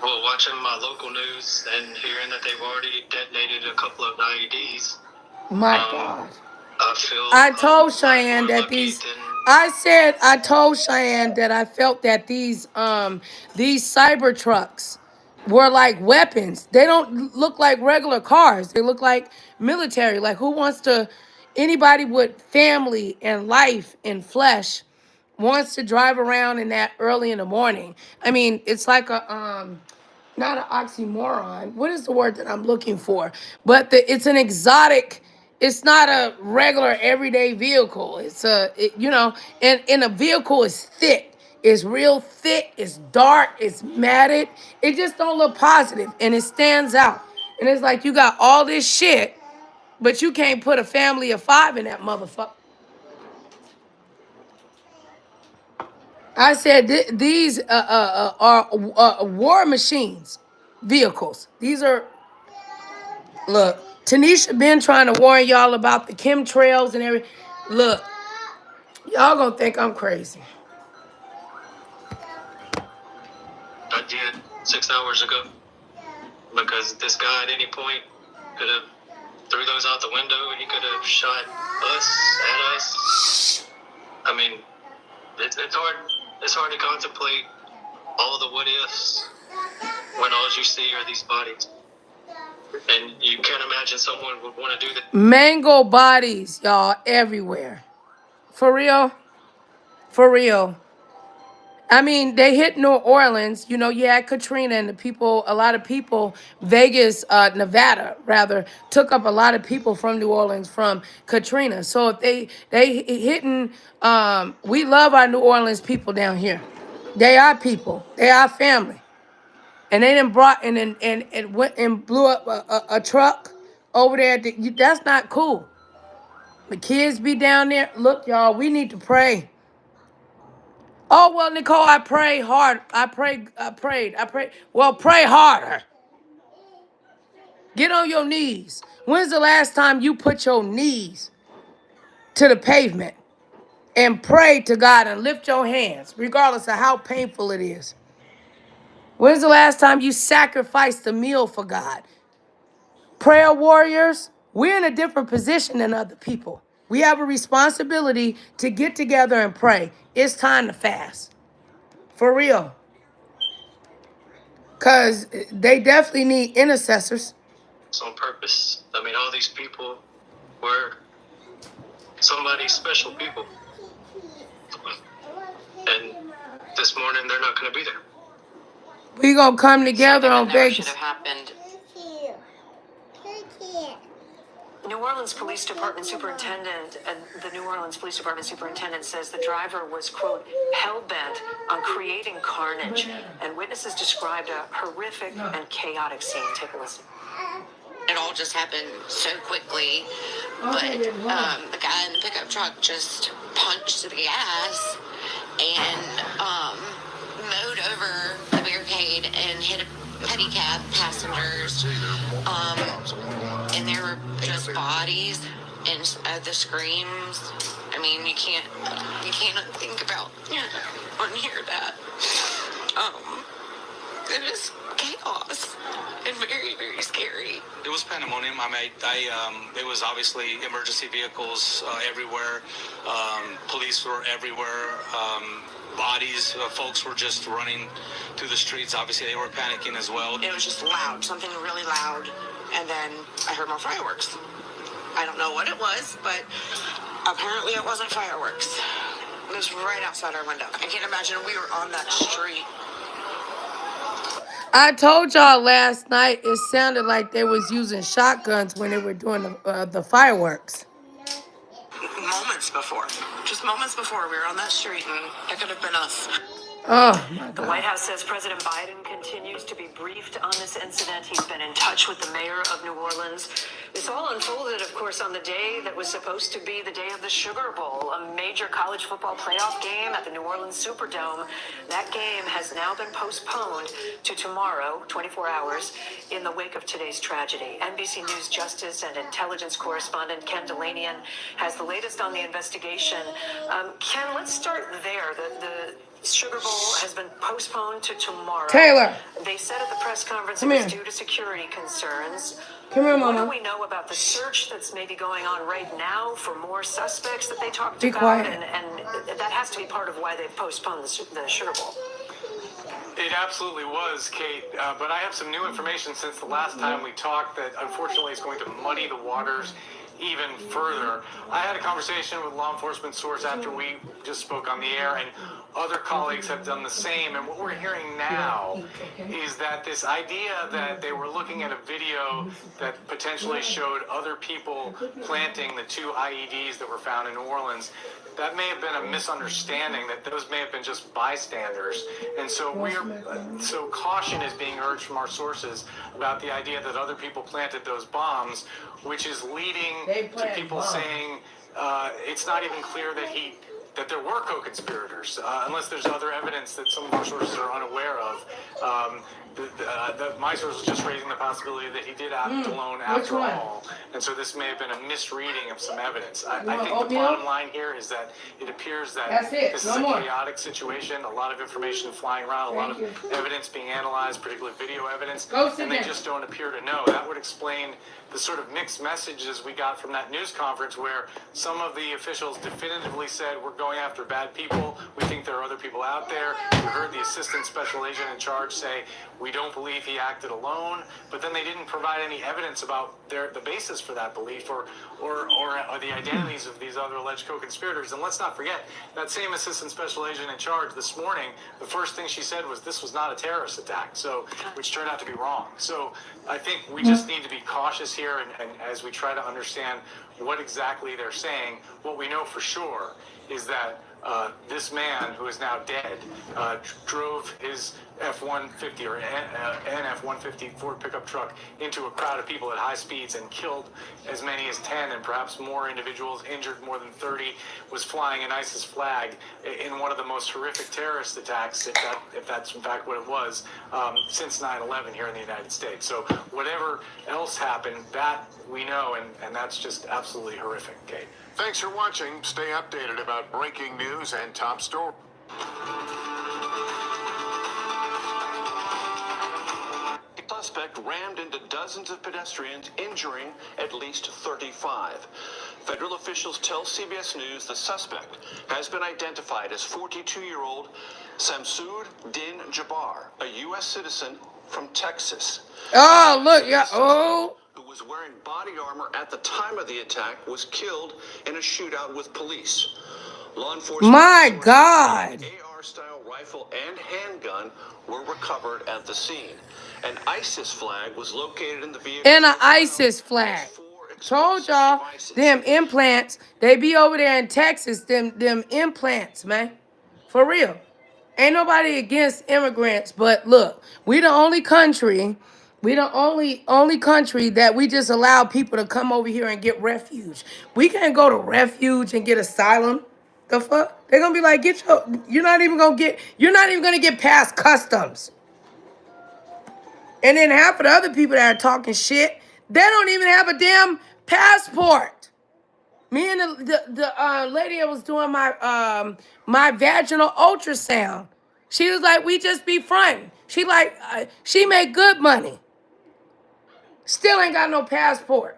Well, watching my local news and hearing that they've already detonated a couple of IEDs. My God. I told Cheyenne that I told Cheyenne that I felt that these cyber trucks were like weapons. They don't look like regular cars. They look like military. Like anybody with family and life and flesh wants to drive around in that early in the morning. I mean, it's like not an oxymoron. What is the word that I'm looking for? But it's an exotic. It's not a regular everyday vehicle. It's and a vehicle is thick. It's real thick. It's dark. It's matted. It just don't look positive, and it stands out. And it's like you got all this shit, but you can't put a family of 5 in that motherfucker. I said these are war machines, vehicles. These are, look, Tanisha been trying to warn y'all about the chemtrails and everything. Look, y'all gonna think I'm crazy. I did 6 hours ago because this guy at any point could have threw those out the window. He could have shot us at us. I mean, it's hard. It's hard to contemplate all the what ifs when all you see are these bodies, and you can't imagine someone would want to do that. Mango bodies, y'all, everywhere. For real, for real. I mean, they hit New Orleans. You know, you had Katrina and a lot of people, Vegas, Nevada, rather, took up a lot of people from New Orleans from Katrina. So if they hitting, we love our New Orleans people down here. They are people. They are family. And they done brought and went and blew up a truck over there. That's not cool. The kids be down there. Look, y'all, we need to pray. Oh, well, Nicole, I prayed hard. I prayed. Well, pray harder. Get on your knees. When's the last time you put your knees to the pavement and pray to God and lift your hands, regardless of how painful it is? When's the last time you sacrificed a meal for God? Prayer warriors, we're in a different position than other people. We have a responsibility to get together and pray. It's time to fast. For real. Because they definitely need intercessors. It's on purpose. I mean, all these people were somebody's special people, and this morning they're not going to be there. We gonna come together on Something that never Vegas. should have happened. New Orleans Police Department superintendent, the New Orleans Police Department superintendent says the driver was, quote, hell-bent on creating carnage, and witnesses described a horrific and chaotic scene. Take a listen. It all just happened so quickly, but the guy in the pickup truck just punched the gas and mowed over the barricade and hit a pedicab passengers. And there were just bodies and the screams. I mean, you can't think about or hear that. It was chaos and very, very scary. It was pandemonium. It was obviously emergency vehicles everywhere. Police were everywhere. Bodies, folks were just running through the streets. Obviously, they were panicking as well. It was just loud, something really loud. And then I heard more fireworks. I don't know what it was, but apparently it wasn't fireworks. It was right outside our window. I can't imagine we were on that street. I told y'all last night it sounded like they was using shotguns when they were doing the fireworks. Just moments before, we were on that street, and it could have been us. Oh, my God. The White House says President Biden continues to be briefed on this incident. He's been in touch with the mayor of New Orleans. This all unfolded, of course, on the day that was supposed to be the day of the Sugar Bowl, a major college football playoff game at the New Orleans Superdome. That game has now been postponed to tomorrow, 24 hours, in the wake of today's tragedy. NBC News Justice and Intelligence correspondent Ken Delanian has the latest on the investigation. Ken, let's start there. The Sugar Bowl has been postponed to tomorrow. Taylor. They said at the press conference Come it was here. due to security concerns. Come here, What Mama. do we know about the search that's maybe going on right now for more suspects that they talked Be about? quiet. And that has to be part of why they postponed the Sugar Bowl. It absolutely was, Kate. But I have some new information since the last time we talked that unfortunately is going to muddy the waters even further. I had a conversation with a law enforcement source after we just spoke on the air, and other colleagues have done the same. And what we're hearing now is that this idea that they were looking at a video that potentially showed other people planting the 2 IEDs that were found in New Orleans, that may have been a misunderstanding, that those may have been just bystanders. And so so caution is being urged from our sources about the idea that other people planted those bombs, which is leading to people saying it's not even clear that he that there were co-conspirators, unless there's other evidence that some of our sources are unaware of. My source was just raising the possibility that he did act alone after all, and so this may have been a misreading of some evidence. I think the bottom line here is that it appears that this is a chaotic situation, a lot of information flying around, a lot of evidence being analyzed, particularly video evidence, and they just don't appear to know. That would explain the sort of mixed messages we got from that news conference where some of the officials definitively said, we're going after bad people, we think there are other people out there. We heard the assistant special agent in charge say, we don't believe he acted alone, but then they didn't provide any evidence about the basis for that belief or the identities of these other alleged co-conspirators. And let's not forget, that same assistant special agent in charge this morning, the first thing she said was this was not a terrorist attack, so which turned out to be wrong. So I think we just need to be cautious here, and as we try to understand what exactly they're saying, what we know for sure is that this man, who is now dead, drove his F-150 or NF-150 Ford pickup truck into a crowd of people at high speeds and killed as many as 10 and perhaps more individuals, injured more than 30, was flying an ISIS flag in one of the most horrific terrorist attacks, if that's in fact what it was, since 9/11 here in the United States. So whatever else happened, that we know, and that's just absolutely horrific, Kate. Thanks for watching. Stay updated about breaking news and top stories. A suspect rammed into dozens of pedestrians, injuring at least 35. Federal officials tell CBS News the suspect has been identified as 42-year-old Samsud Din Jabbar, a U.S. citizen from Texas. Oh, look, yeah, oh. Who was wearing body armor at the time of the attack was killed in a shootout with police. Law enforcement. My God. An AR-style rifle and handgun were recovered at the scene. An ISIS flag was located in the vehicle. And an ISIS flag. Told y'all, them implants, they be over there in Texas, them implants, man. For real. Ain't nobody against immigrants, but look, we the only country that we just allow people to come over here and get refuge. We can't go to refuge and get asylum. The fuck? They're gonna be like, you're not even gonna get past customs. And then half of the other people that are talking shit, they don't even have a damn passport. Me and the lady that was doing my my vaginal ultrasound, she was like, we just be fronting. She like, she made good money. Still ain't got no passport.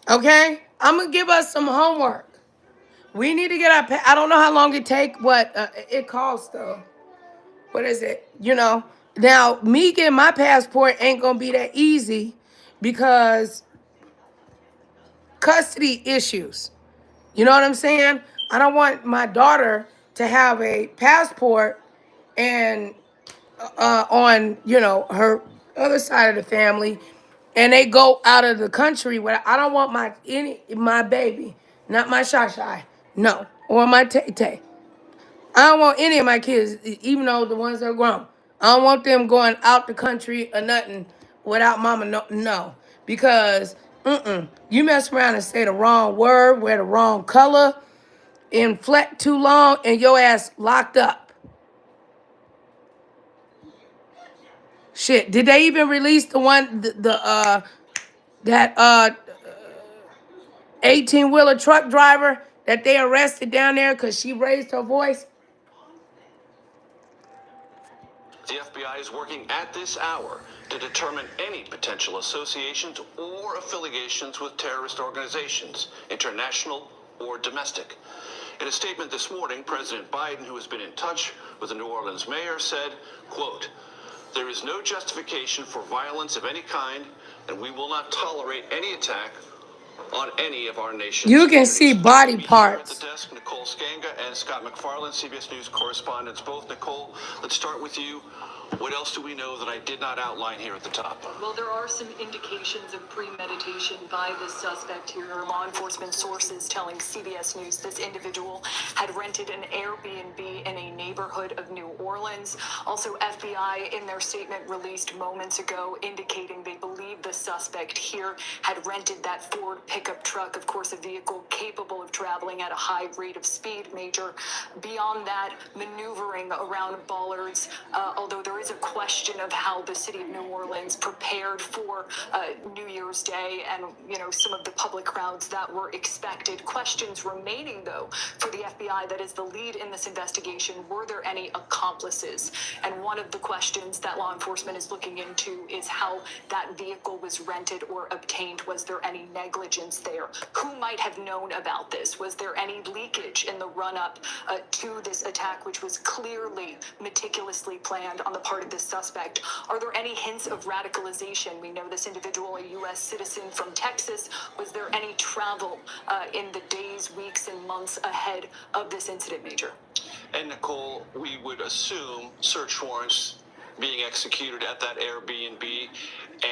Okay? I'm going to give us some homework. We need to get our, I don't know how long it take, what it costs though. What is it? You know, now me getting my passport ain't going to be that easy because custody issues. You know what I'm saying? I don't want my daughter to have a passport and on, you know, her other side of the family, and they go out of the country. Where I don't want my baby, not my Shashai, no, or my Tay. I don't want any of my kids, even though the ones that are grown. I don't want them going out the country or nothing without mama. No, because you mess around and say the wrong word, wear the wrong color, inflect too long, and your ass locked up. Shit, did they even release the one, that 18-wheeler truck driver that they arrested down there because she raised her voice? The FBI is working at this hour to determine any potential associations or affiliations with terrorist organizations, international or domestic. In a statement this morning, President Biden, who has been in touch with the New Orleans mayor, said, quote, "There is no justification for violence of any kind, and we will not tolerate any attack on any of our nation's You can see body parts. At the desk, Nicole Skanga and Scott McFarland, CBS News correspondents both. Nicole, let's start with you. What else do we know that I did not outline here at the top? Well, there are some indications of premeditation by the suspect here. Law enforcement sources telling CBS News this individual had rented an Airbnb in a neighborhood of New Orleans. Also, FBI in their statement released moments ago indicating they believe the suspect here had rented that Ford pickup truck, of course, a vehicle capable of traveling at a high rate of speed, Major. Beyond that, maneuvering around bollards, although there is a question of how the city of New Orleans prepared for New Year's Day and, some of the public crowds that were expected. Questions remaining, though, for the FBI that is the lead in this investigation. Were there any accomplices? And one of the questions that law enforcement is looking into is how that vehicle was rented or obtained. Was there any negligence there? Who might have known about this? Was there any leakage in the run-up to this attack, which was clearly meticulously planned on the part of this suspect? Are there any hints of radicalization? We know this individual, a U.S. citizen from Texas. Was there any travel in the days, weeks, and months ahead of this incident, Major? And Nicole, we would assume search warrants being executed at that Airbnb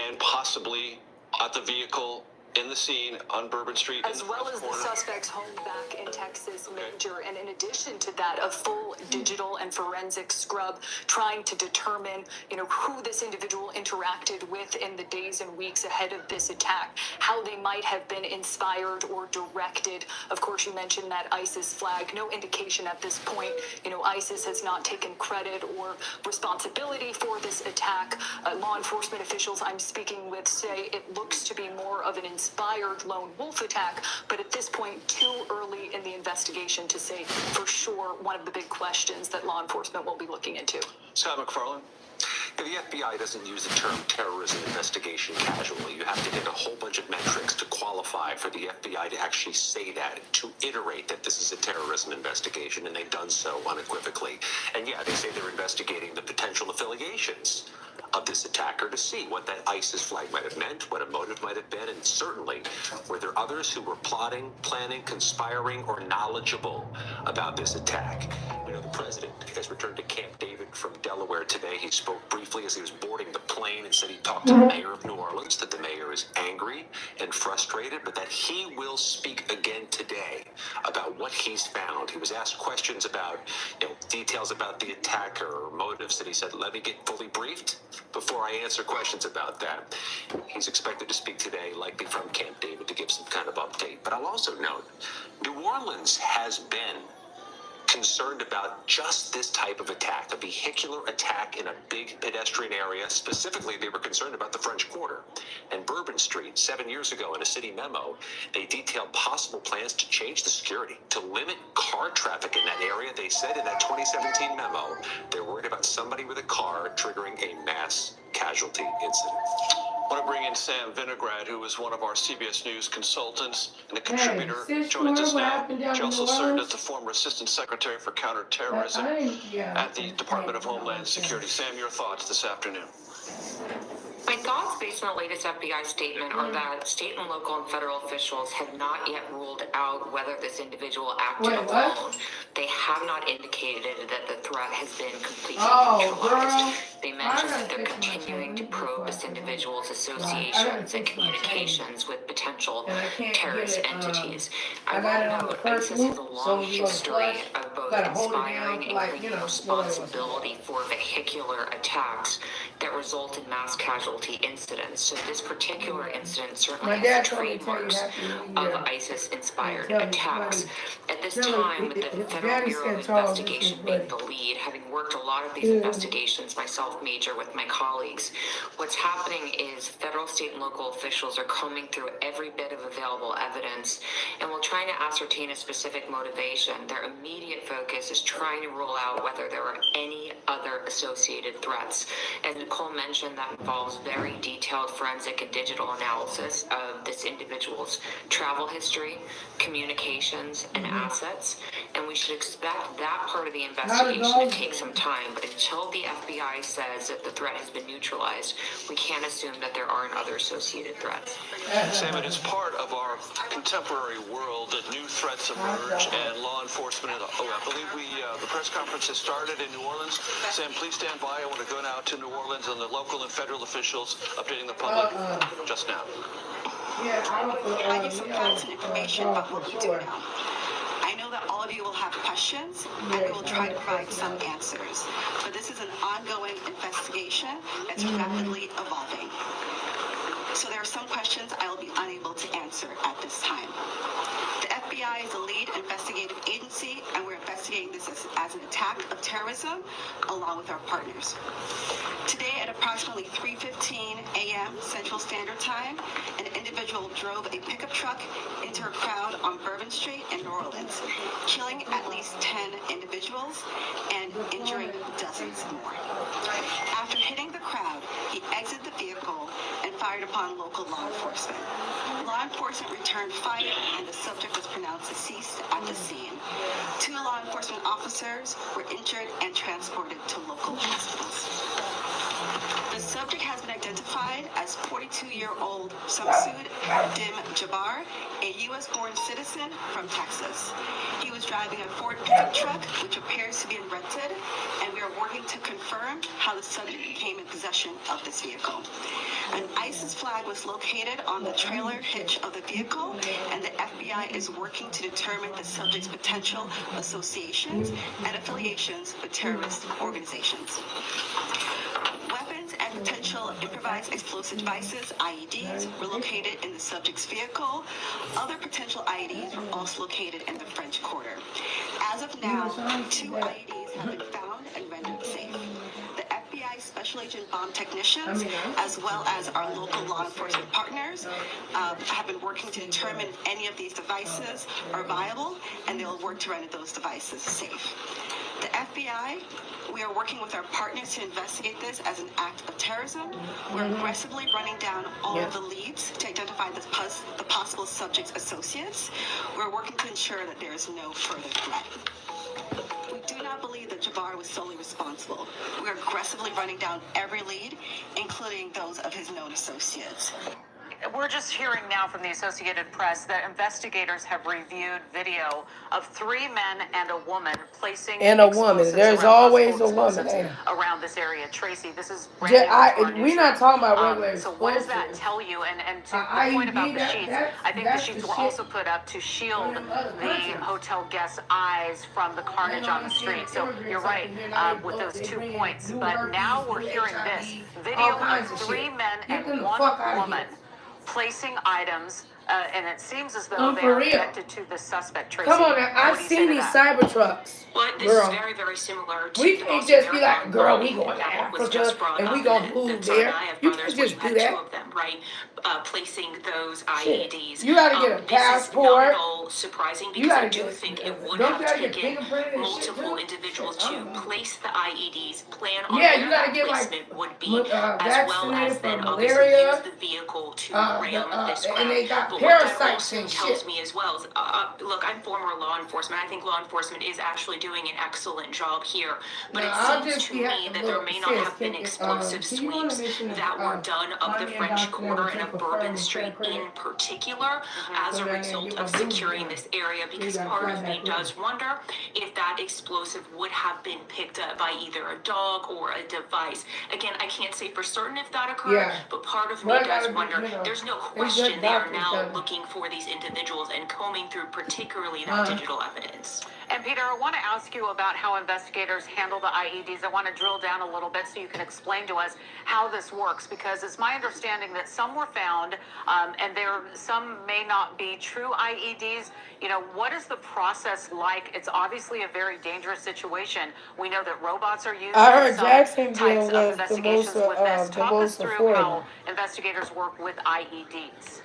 and possibly at the vehicle in the scene on Bourbon Street. As well as the suspect's home back in Texas, Major. And in addition to that, a full digital and forensic scrub trying to determine, who this individual interacted with in the days and weeks ahead of this attack, how they might have been inspired or directed. Of course, you mentioned that ISIS flag. No indication at this point. ISIS has not taken credit or responsibility for this attack. Law enforcement officials I'm speaking with say it looks to be more of an inspired lone wolf attack, but at this point, too early in the investigation to say for sure. One of the big questions that law enforcement will be looking into. Scott McFarland. The FBI doesn't use the term terrorism investigation casually. You have to hit a whole bunch of metrics to qualify for the FBI to actually say that, to iterate that this is a terrorism investigation, and they've done so unequivocally. And yeah, they say they're investigating the potential affiliations of this attacker to see what that ISIS flag might have meant, what a motive might have been, and certainly were there others who were plotting, planning, conspiring, or knowledgeable about this attack. The president has returned to Camp David from Delaware today. He spoke briefly as he was boarding the plane and said he talked to the mayor of New Orleans, that the mayor is angry and frustrated, but that he will speak again today about what he's found. He was asked questions about, details about the attack or motives, and he said, let me get fully briefed before I answer questions about that. He's expected to speak today, likely from Camp David, to give some kind of update. But I'll also note, New Orleans has been concerned about just this type of attack, a vehicular attack in a big pedestrian area. Specifically, they were concerned about the French Quarter and Bourbon Street. 7 years ago, in a city memo, they detailed possible plans to change the security, to limit car traffic in that area. They said in that 2017 memo, they're worried about somebody with a car triggering a mass casualty incident. I want to bring in Sam Vinograd, who is one of our CBS News consultants and a contributor. Joins us now. She also served as the former Assistant Secretary for Counterterrorism at the Department of Homeland Security. Sam, your thoughts this afternoon? My thoughts based on the latest FBI statement are that state and local and federal officials have not yet ruled out whether this individual acted alone. They have not indicated that the threat has been completely neutralized. They mentioned that they're continuing to probe this individual's associations and communications with potential terrorist entities. I will note ISIS has a long history of both inspiring and claiming responsibility for vehicular attacks that result in mass casualty incidents. So this particular incident certainly has the trademarks of ISIS-inspired attacks. At this time, with the Federal Bureau of Investigation being the lead, having worked a lot of these investigations myself, Major, with my colleagues, what's happening is federal, state, and local officials are combing through every bit of available evidence, and while trying to ascertain a specific motivation, their immediate focus is trying to rule out whether there are any other associated threats. As Nicole mentioned, that involves very detailed forensic and digital analysis of this individual's travel history, communications, and assets, and we should expect that part of the investigation to take some time. But until the FBI says that the threat has been neutralized, we can't assume that there aren't other associated threats. Sam, it is part of our contemporary world that new threats emerge, and law enforcement. I believe the press conference has started in New Orleans. Sam, please stand by. I want to go now to New Orleans and the local and federal officials updating the public just now. Provide you some facts and information about what we do now. I know that all of you will have questions, and we will try to provide some answers. But this is an ongoing investigation that's rapidly evolving. So there are some questions I will be unable to answer at this time. The FBI is the lead investigative agency, and we're investigating this as an attack of terrorism along with our partners. Today at approximately 3:15 a.m. Central Standard Time, an individual drove a pickup truck into a crowd on Bourbon Street in New Orleans, killing at least 10 individuals and injuring dozens more. After hitting the crowd, he exited the vehicle and fired upon local law enforcement. Law enforcement returned fire, and the subject was pronounced deceased at the scene. 2 law enforcement officers were injured and transported to local hospitals. The subject has been identified as 42-year-old Samsud Dim Jabbar, a U.S.-born citizen from Texas. He was driving a Ford pickup truck, which appears to be rented, and we are working to confirm how the subject came in possession of this vehicle. An ISIS flag was located on the trailer hitch of the vehicle, and the FBI is working to determine the subject's potential associations and affiliations with terrorist organizations. Weapons and potential improvised explosive devices, IEDs, were located in the subject's vehicle. Other potential IEDs were also located in the French Quarter. As of now, 2 IEDs have been found and rendered safe. The FBI Special Agent bomb technicians, as well as our local law enforcement partners, have been working to determine if any of these devices are viable, and they will work to render those devices safe. The FBI, we are working with our partners to investigate this as an act of terrorism. We're aggressively running down all of the leads to identify the possible subject's associates. We're working to ensure that there is no further threat. We do not believe that Jabbar was solely responsible. We are aggressively running down every lead, including those of his known associates. We're just hearing now from the Associated Press that investigators have reviewed video of 3 men and a woman placing explosives There's always a woman around this area. Tracy, this is we're not talking about regular so what does that tell you? And to the point about the sheets, I think the sheets were also put up to shield the hotel guests' eyes from the carnage on the street. So you're right with those 2 points. But now we're hearing this video of 3 men and 1 woman placing items, and it seems as though they are connected to the suspect. Tracy, come on now, I've seen these cyber trucks. Well, this is very, very similar to we can't just be like, girl, we going to Africa and we gonna move there. You can't just do that. 2 of them, right? Placing those IEDs. You gotta get a passport. This is not at all surprising because I do think it would have taken multiple individuals to place the IEDs, plan on where that placement would be, as well as then obviously use the vehicle to ram this route. And they got but what that parasites also and tells shit. me as well is, look, I'm former law enforcement. I think law enforcement is actually doing an excellent job here. But it seems to me that there may not have been explosive sweeps that were done of the French Quarter and of Bourbon Street in particular as a result of securing this area, because part of me does wonder if that explosive would have been picked up by either a dog or a device. Again, I can't say for certain if that occurred, but part of me does wonder. There's no question they are now looking for these individuals and combing through particularly that digital evidence. And Peter, I want to ask you about how investigators handle the IEDs. I want to drill down a little bit so you can explain to us how this works, because it's my understanding that some were found and some may not be true IEDs. You know, what is the process like? It's obviously a very dangerous situation. We know that robots are used in some types of investigations with this. Talk us through how investigators work with IEDs.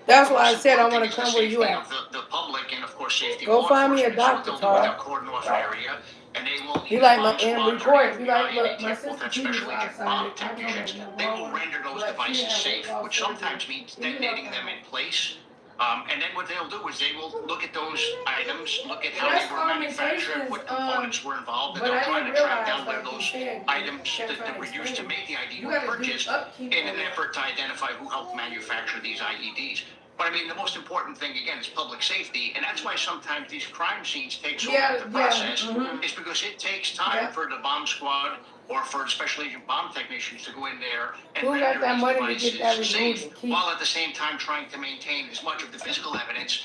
That's why I said I want to come where you at. The public and of course safety. Go find me a doctor, They'll do a cordon off area, and they will Be either like bomb my and squads or record. Be FBI like, and look, my ATF, both sister have T was special agent outside. bomb I told her technicians. no They will more. render those But she devices had safe, weight loss which surgery. sometimes means You can detonating help them her. in place. And then what they'll do is they will look at those items, look at how That's they were manufactured, augmentations, what components were involved, and but they'll I try didn't to track realize, down whether like you those said, items Chef that tried were to used to explain make the ID you were gotta do purchased upkeep in on an it. effort to identify who helped manufacture these IEDs. But I mean, the most important thing, again, is public safety, and that's why sometimes these crime scenes take so long to process, is because it takes time for the bomb squad or for the special agent bomb technicians to go in there and Who got render that these money to get that devices removed safe, and keep? while at the same time trying to maintain as much of the physical evidence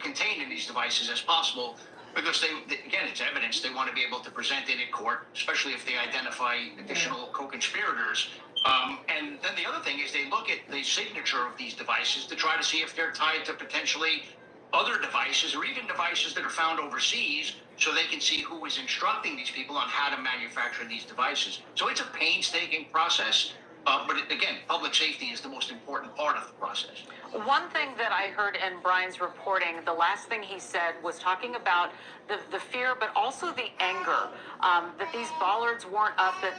contained in these devices as possible. Because again, it's evidence they want to be able to present it in court, especially if they identify additional co-conspirators. And then the other thing is they look at the signature of these devices to try to see if they're tied to potentially other devices or even devices that are found overseas, so they can see who is instructing these people on how to manufacture these devices. So it's a painstaking process. But again, public safety is the most important part of the process. One thing that I heard in Brian's reporting, the last thing he said was talking about the fear, but also the anger, that these bollards weren't up, that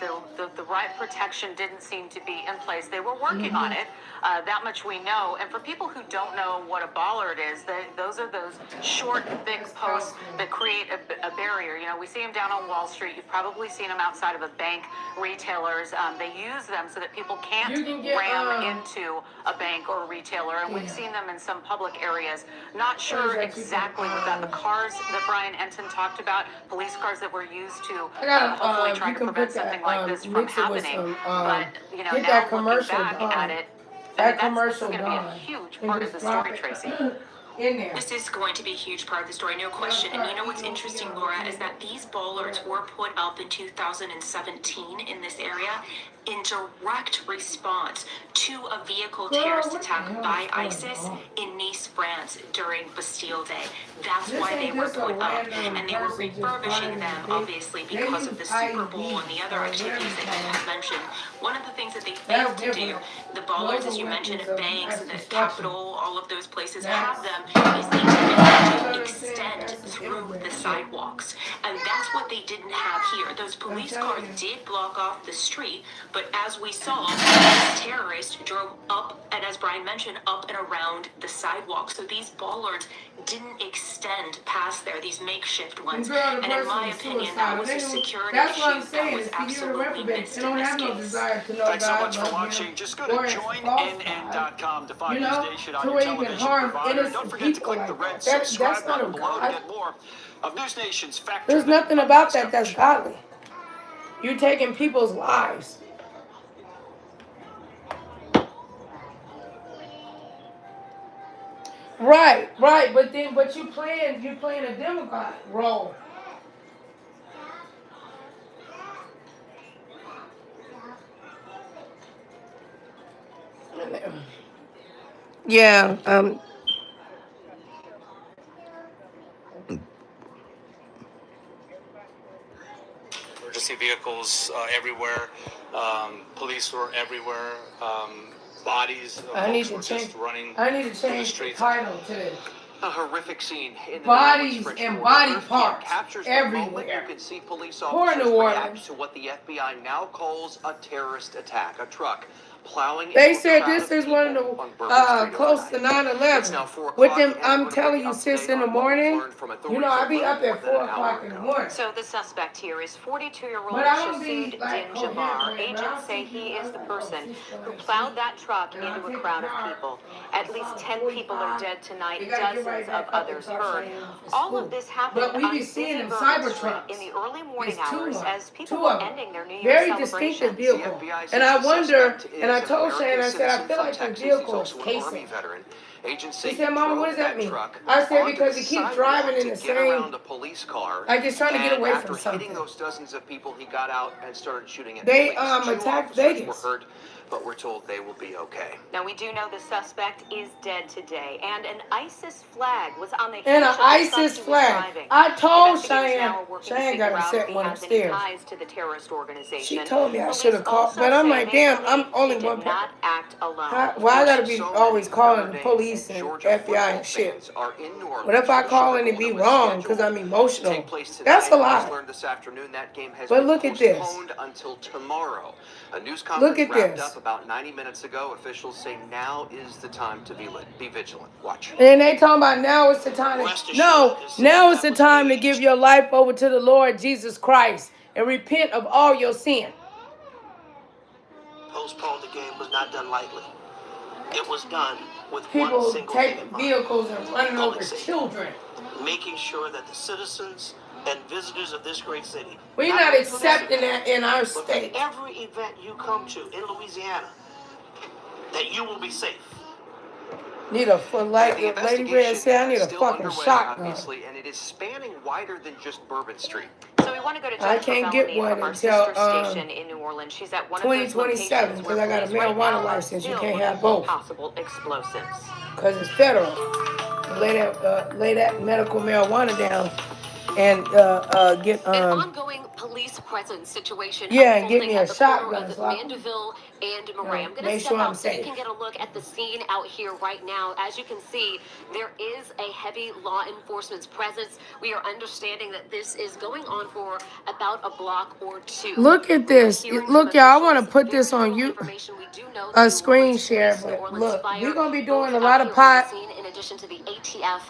the right protection didn't seem to be in place. They were working on it. That much we know. And for people who don't know what a bollard is, those are those short, thick posts that create a barrier. You know, we see them down on Wall Street. You've probably seen them outside of a bank, retailers. They use them so that people can't ram into a bank or a retailer. And we've seen them in some public areas. Not sure exactly what that. The cars that Brian Enton talked about, police cars that were used to hopefully try to prevent something like this from happening. But, you know, now looking back at it, That this is commercial going to be a done. huge part of the story, Tracy. In there. This is going to be a huge part of the story, no question. And you know what's interesting, Laura, is that these bollards were put up in 2017 in this area in direct response to a vehicle terrorist attack by ISIS in Nice, France during Bastille Day. That's why they were put up. And they were refurbishing them, obviously, because of the Super Bowl and the other activities that you had mentioned. One of the things that they failed to do, the bollards, as you mentioned, at banks, the Capitol, all of those places have them, is they tend to extend through the sidewalks. And that's what they didn't have here. Those police cars did block off the street, but as we saw, this terrorist drove up, and as Brian mentioned, up and around the sidewalk. So these bollards didn't extend past there, these makeshift ones. And in my opinion, that was a security issue that was absolutely missed in this case. Thanks so much for watching. Just go to joinnn.com to find your station on your television provider. Don't forget to click the red subscribe button below to get more of News Nation's fact. There's nothing about that that's godly. You're taking people's lives. Right, but you playing a Democrat role. Yeah, Emergency vehicles everywhere. Police were everywhere. Bodies of folks were just running through the streets. Title to this. A horrific scene in the Bodies and body parts everywhere. You can see police Poor officers New react Orleans. to what the FBI now calls a terrorist attack. A truck plowing They into a said crowd this of is one of people the on Bourbon Street close to overnight. It's now 9/11. 4 With o'clock, them, and I'm we're telling gonna you, pick up sis, today in the on what we've morning. learned from You know, I authorities be a up little at more 4 than an o'clock hour in the ago. morning. So the suspect here is 42-year-old But I don't be Shasid like Din Jabbar. coherent, Agents say he is the person who plowed that truck into a crowd of people. At least 10 people are dead tonight, dozens of others hurt. All of this happened But we be on seeing them Bourbon cyber Street trucks. in the early morning It's hours two as people of were them. ending their New Year's Very celebrations. distinctive vehicle. And I wonder, and I told Shan, I said, I feel like the vehicle is casing. Agents He say said, he Mama, drove what does that that mean? truck I said, onto because the he keeps sidewalk driving in to the get same, around a police car. like he's trying to get And away after from hitting something. those dozens of people, he got out and started shooting at They police. Two attacked officers Vegas. were hurt, but we're told they will be okay. Now, we do know the suspect is dead today, and an ISIS flag was on the And an hitch of the truck ISIS he was flag. driving. I told Investigators now are Cheyenne, working to Cheyenne got figure to out set if he one has any upstairs. ties to the terrorist organization. She told me I Police should have called, also but I'm say like, they damn, believe I'm only he one did person. not act alone. Why I gotta be always calling the police police and FBI and shit. Are in New Orleans. What if I call and it be wrong because I'm emotional? That's a lie. Learned this afternoon that game has But been look at this. postponed until tomorrow. A news Look conference at wrapped this. up about 90 minutes ago. Officials say now is the time to be vigilant. Watch. And they talking about now is the time to, no, now is the time to give your life over to the Lord Jesus Christ and repent of all your sin. Postponed the game was not done lightly. It was done with People one single take thing in mind. vehicles and running Public over safety. children. Making sure that the citizens and visitors of this great city. We're not accepting that in our state. Every event you come to in Louisiana, that you will be safe. Need a like Lady Red said, I need a fucking shotgun. Obviously, and it is spanning wider than just Bourbon Street. So we want to go to I can't get one until station in New Orleans. She's at one of those 2027 because I got a marijuana license. You can't have both possible explosives. because it's federal. Lay that medical marijuana down and get An ongoing police presence situation. Yeah, and get me a at the corner shotgun. of So I can, Mandeville and Murray. I'm going to make step sure I'm out so you safe. can get a look at the scene out here right now. As you can see, there is a heavy law enforcement's presence. We are understanding that this is going on for about a block or two. Look at this. Look, y'all, I want to put this on you. A screen share, but look, we're going to be doing a lot of pot. In addition to the ATF.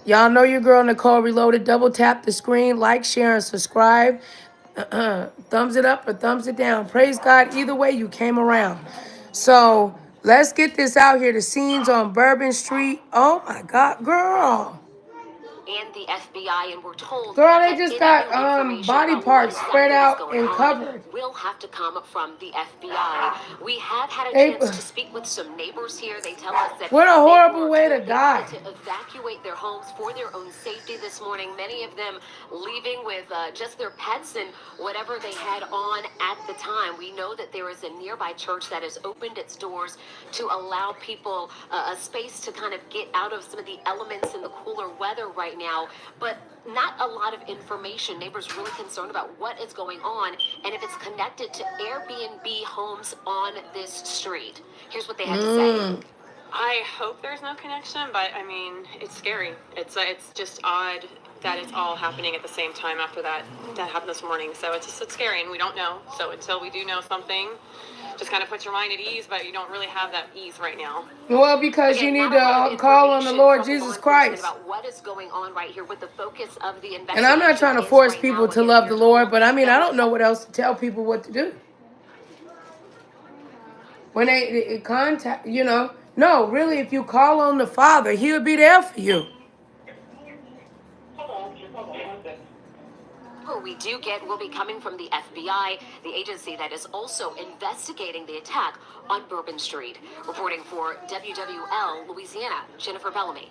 Y'all know your girl, Nicole Reloaded. Double tap the screen, like, share, and subscribe. Thumbs it up or thumbs it down. Praise God. Either way, you came around. So let's get this out here. The scenes on Bourbon Street. Oh, my God, girl. And the FBI, and we're told Girl, they just got body parts spread out and covered. Will have to come from the FBI. We have had a chance to speak with some neighbors here. They tell us that what a horrible way to die. To evacuate their homes for their own safety this morning. Many of them leaving with just their pets and whatever they had on at the time. We know that there is a nearby church that has opened its doors to allow people a space to kind of get out of some of the elements in the cooler weather right now, but not a lot of information. Neighbors really concerned about what is going on and if it's connected to Airbnb homes on this street. Here's what they had to say. I hope there's no connection, but I mean, it's scary. It's just odd that it's all happening at the same time after that happened this morning. So it's scary, and we don't know. So until we do know something, just kind of puts your mind at ease, but you don't really have that ease right now. Well, because you need to call on the Lord Jesus Christ. About what is going on right here with the focus of the investigation. And I'm not trying to force people to love the Lord, but I mean, I don't know what else to tell people what to do. When they contact, you know, no, really, if you call on the Father, He'll be there for you. We do get will be coming from the FBI, the agency that is also investigating the attack on Bourbon Street. Reporting for WWL Louisiana, Jennifer Bellamy.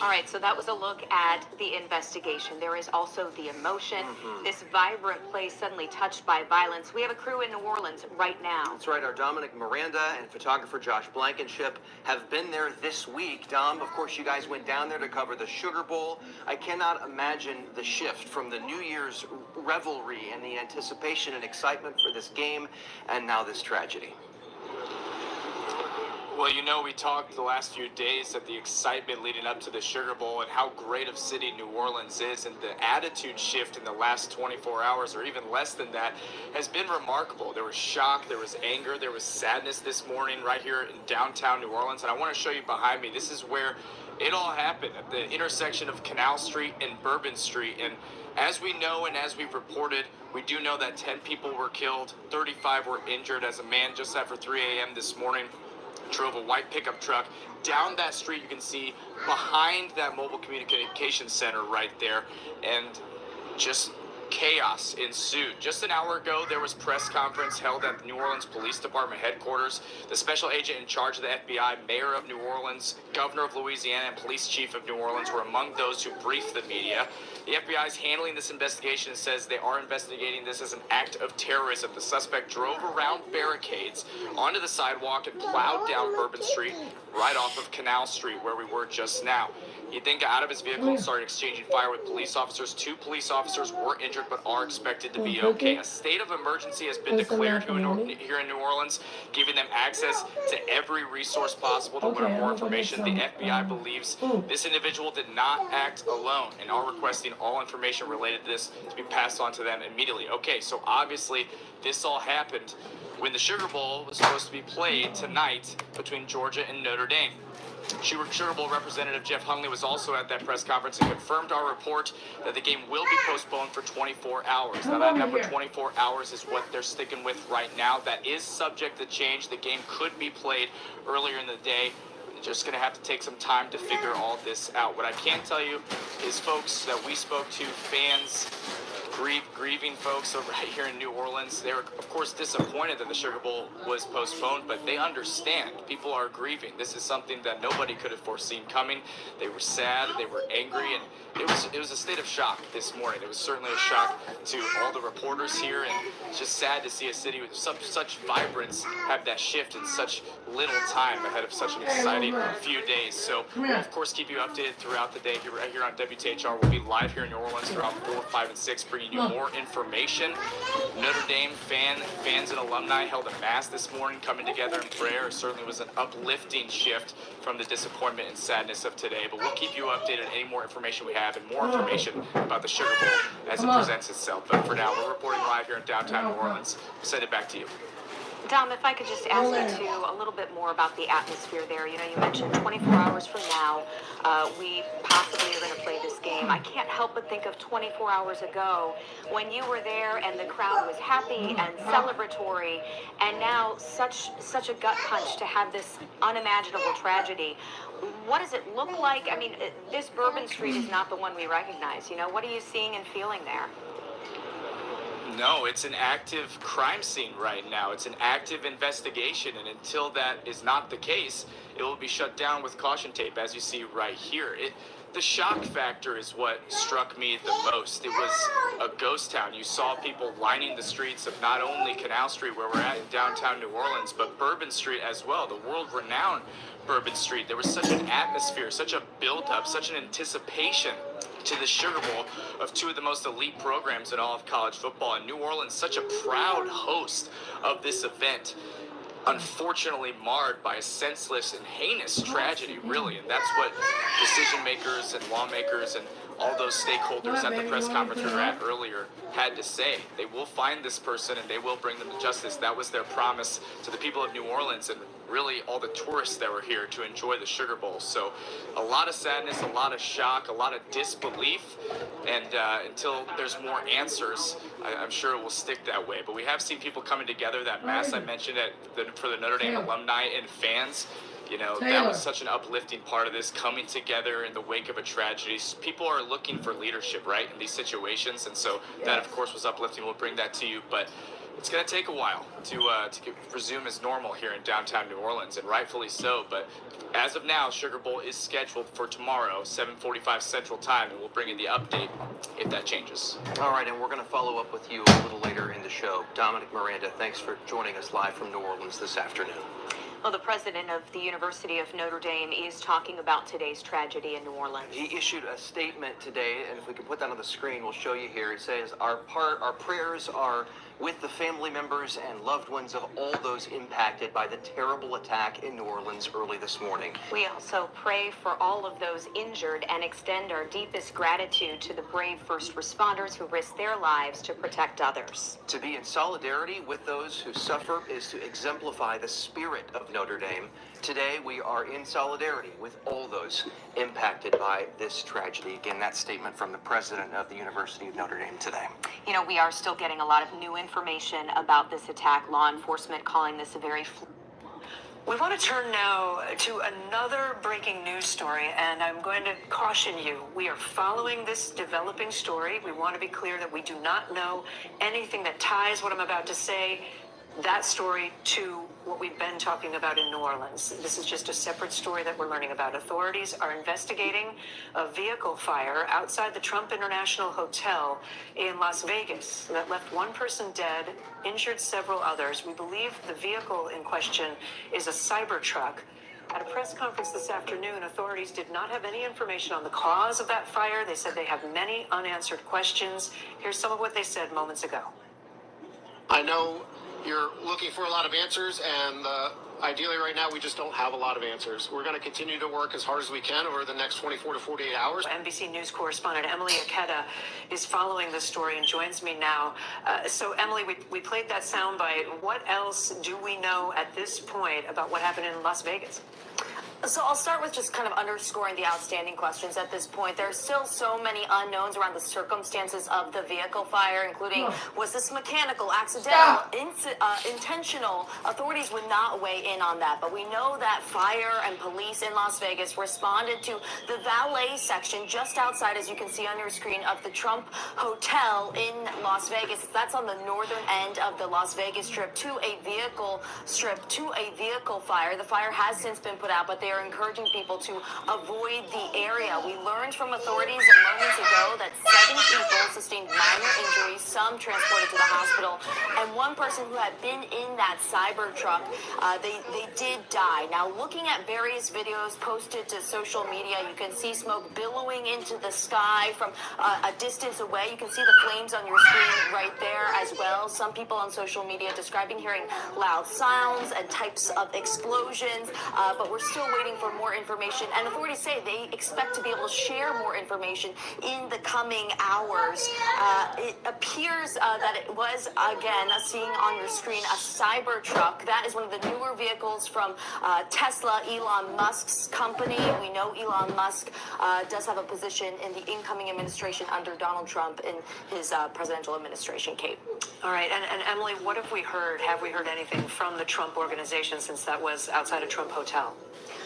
All right, so that was a look at the investigation. There is also the emotion. This vibrant place suddenly touched by violence. We have a crew in New Orleans right now. That's right. Our Dominic Miranda and photographer Josh Blankenship have been there this week. Dom, of course, you guys went down there to cover the Sugar Bowl. I cannot imagine the shift from the New Year's revelry and the anticipation and excitement for this game and now this tragedy. Well, you know, we talked the last few days of the excitement leading up to the Sugar Bowl and how great of city New Orleans is, and the attitude shift in the last 24 hours or even less than that has been remarkable. There was shock, there was anger, there was sadness this morning right here in downtown New Orleans, and I want to show you behind me. This is where it all happened, at the intersection of Canal Street and Bourbon Street. And as we know and as we've reported, we do know that 10 people were killed, 35 were injured, as a man just after 3 a.m. this morning drove a white pickup truck down that street. You can see behind that mobile communications center right there, and just chaos ensued. Just an hour ago, there was press conference held at the New Orleans Police Department headquarters. The special agent in charge of the FBI, mayor of New Orleans, governor of Louisiana, and police chief of New Orleans were among those who briefed the media. The FBI is handling this investigation and says they are investigating this as an act of terrorism. The suspect drove around barricades onto the sidewalk and plowed down Bourbon Street right off of Canal Street, where we were just now. He then got out of his vehicle and started exchanging fire with police officers. 2 police officers were injured but are expected to be okay. A state of emergency has been declared here in New Orleans, giving them access to every resource possible to learn more information. The FBI believes this individual did not act alone and are requesting all information related to this to be passed on to them immediately. Okay, so obviously this all happened when the Sugar Bowl was supposed to be played tonight between Georgia and Notre Dame. Sugar Bowl Representative Jeff Hungley was also at that press conference and confirmed our report that the game will be postponed for 24 hours. Now, that number 24 hours is what they're sticking with right now. That is subject to change. The game could be played earlier in the day. Just going to have to take some time to figure all this out. What I can tell you is folks that we spoke to, fans, grieving folks over here in New Orleans, they were, of course, disappointed that the Sugar Bowl was postponed, but they understand. People are grieving. This is something that nobody could have foreseen coming. They were sad, they were angry, and it was a state of shock this morning. It was certainly a shock to all the reporters here, and it's just sad to see a city with such vibrance have that shift in such little time ahead of such an exciting few days. So we'll, of course, keep you updated throughout the day here on WTHR. We'll be live here in New Orleans throughout 4, 5, and 6, bringing you more information. Notre Dame fans and alumni held a mass this morning, coming together in prayer. It certainly was an uplifting shift from the disappointment and sadness of today. But we'll keep you updated on any more information we have and more information about the Sugar Bowl as it presents itself. But for now, we're reporting live here in downtown New Orleans. We'll send it back to you. Dom, if I could just ask you too a little bit more about the atmosphere there. You know, you mentioned 24 hours from now, we possibly are going to play this game. I can't help but think of 24 hours ago when you were there and the crowd was happy and celebratory, and now such a gut punch to have this unimaginable tragedy. What does it look like? I mean, this Bourbon Street is not the one we recognize. You know, what are you seeing and feeling there? No, it's an active crime scene right now. It's an active investigation, and until that is not the case, it will be shut down with caution tape, as you see right here. The shock factor is what struck me the most. It was a ghost town. You saw people lining the streets of not only Canal Street, where we're at in downtown New Orleans, but Bourbon Street as well, the world-renowned Bourbon Street. There was such an atmosphere, such a build-up, such an anticipation to the Sugar Bowl of 2 of the most elite programs in all of college football. And New Orleans, such a proud host of this event, unfortunately marred by a senseless and heinous tragedy, really. And that's what decision makers and lawmakers and all those stakeholders at the press conference we were at earlier had to say. They will find this person and they will bring them to justice. That was their promise to the people of New Orleans and really all the tourists that were here to enjoy the Sugar Bowl. So a lot of sadness, a lot of shock, a lot of disbelief, and until there's more answers, I'm sure it will stick that way. But we have seen people coming together. That mass I mentioned for the Notre Dame alumni and fans, you know, that was such an uplifting part of this, coming together in the wake of a tragedy. People are looking for leadership, right, in these situations, and so that, of course, was uplifting. We'll bring that to you, but it's going to take a while to resume as normal here in downtown New Orleans, and rightfully so. But as of now, Sugar Bowl is scheduled for tomorrow, 7:45 Central Time, and we'll bring you the update if that changes. All right, and we're going to follow up with you a little later in the show. Dominic Miranda, thanks for joining us live from New Orleans this afternoon. Well, the president of the University of Notre Dame is talking about today's tragedy in New Orleans. He issued a statement today, and if we can put that on the screen, we'll show you here. He says, our prayers are with the family members and loved ones of all those impacted by the terrible attack in New Orleans early this morning. We also pray for all of those injured and extend our deepest gratitude to the brave first responders who risked their lives to protect others. To be in solidarity with those who suffer is to exemplify the spirit of Notre Dame. Today, we are in solidarity with all those impacted by this tragedy. Again, that statement from the president of the University of Notre Dame today. You know, we are still getting a lot of new information about this attack. Law enforcement calling this a very... We want to turn now to another breaking news story, and I'm going to caution you. We are following this developing story. We want to be clear that we do not know anything that ties what I'm about to say, that story, to what we've been talking about in New Orleans. This is just a separate story that we're learning about. Authorities are investigating a vehicle fire outside the Trump International Hotel in Las Vegas that left one person dead, injured several others. We believe the vehicle in question is a Cybertruck. At a press conference this afternoon, authorities did not have any information on the cause of that fire. They said they have many unanswered questions. Here's some of what they said moments ago. I know you're looking for a lot of answers, and ideally right now we just don't have a lot of answers. We're going to continue to work as hard as we can over the next 24 to 48 hours. NBC News correspondent Emily Aketa is following this story and joins me now. So, Emily, we played that soundbite. What else do we know at this point about what happened in Las Vegas? So I'll start with just kind of underscoring the outstanding questions at this point. There are still so many unknowns around the circumstances of the vehicle fire, including was this mechanical, accidental, intentional? Authorities would not weigh in on that, but we know that fire and police in Las Vegas responded to the valet section just outside, as you can see on your screen, of the Trump Hotel in Las Vegas. That's on the northern end of the Las Vegas Strip, to a vehicle fire. The fire has since been put out, but they are encouraging people to avoid the area. We learned from authorities moments ago that 7 people sustained minor injuries, some transported to the hospital, and one person who had been in that cyber truck, they did die. Now, looking at various videos posted to social media, you can see smoke billowing into the sky from a distance away. You can see the flames on your screen right there as well. Some people on social media describing hearing loud sounds and types of explosions, but we're still waiting for more information, and authorities say they expect to be able to share more information in the coming hours. It appears that it was, again, seeing on your screen, a cyber truck. That is one of the newer vehicles from Tesla, Elon Musk's company. We know Elon Musk does have a position in the incoming administration under Donald Trump in his presidential administration, Kate. All right, and Emily, what have we heard? Have we heard anything from the Trump organization since that was outside a Trump hotel?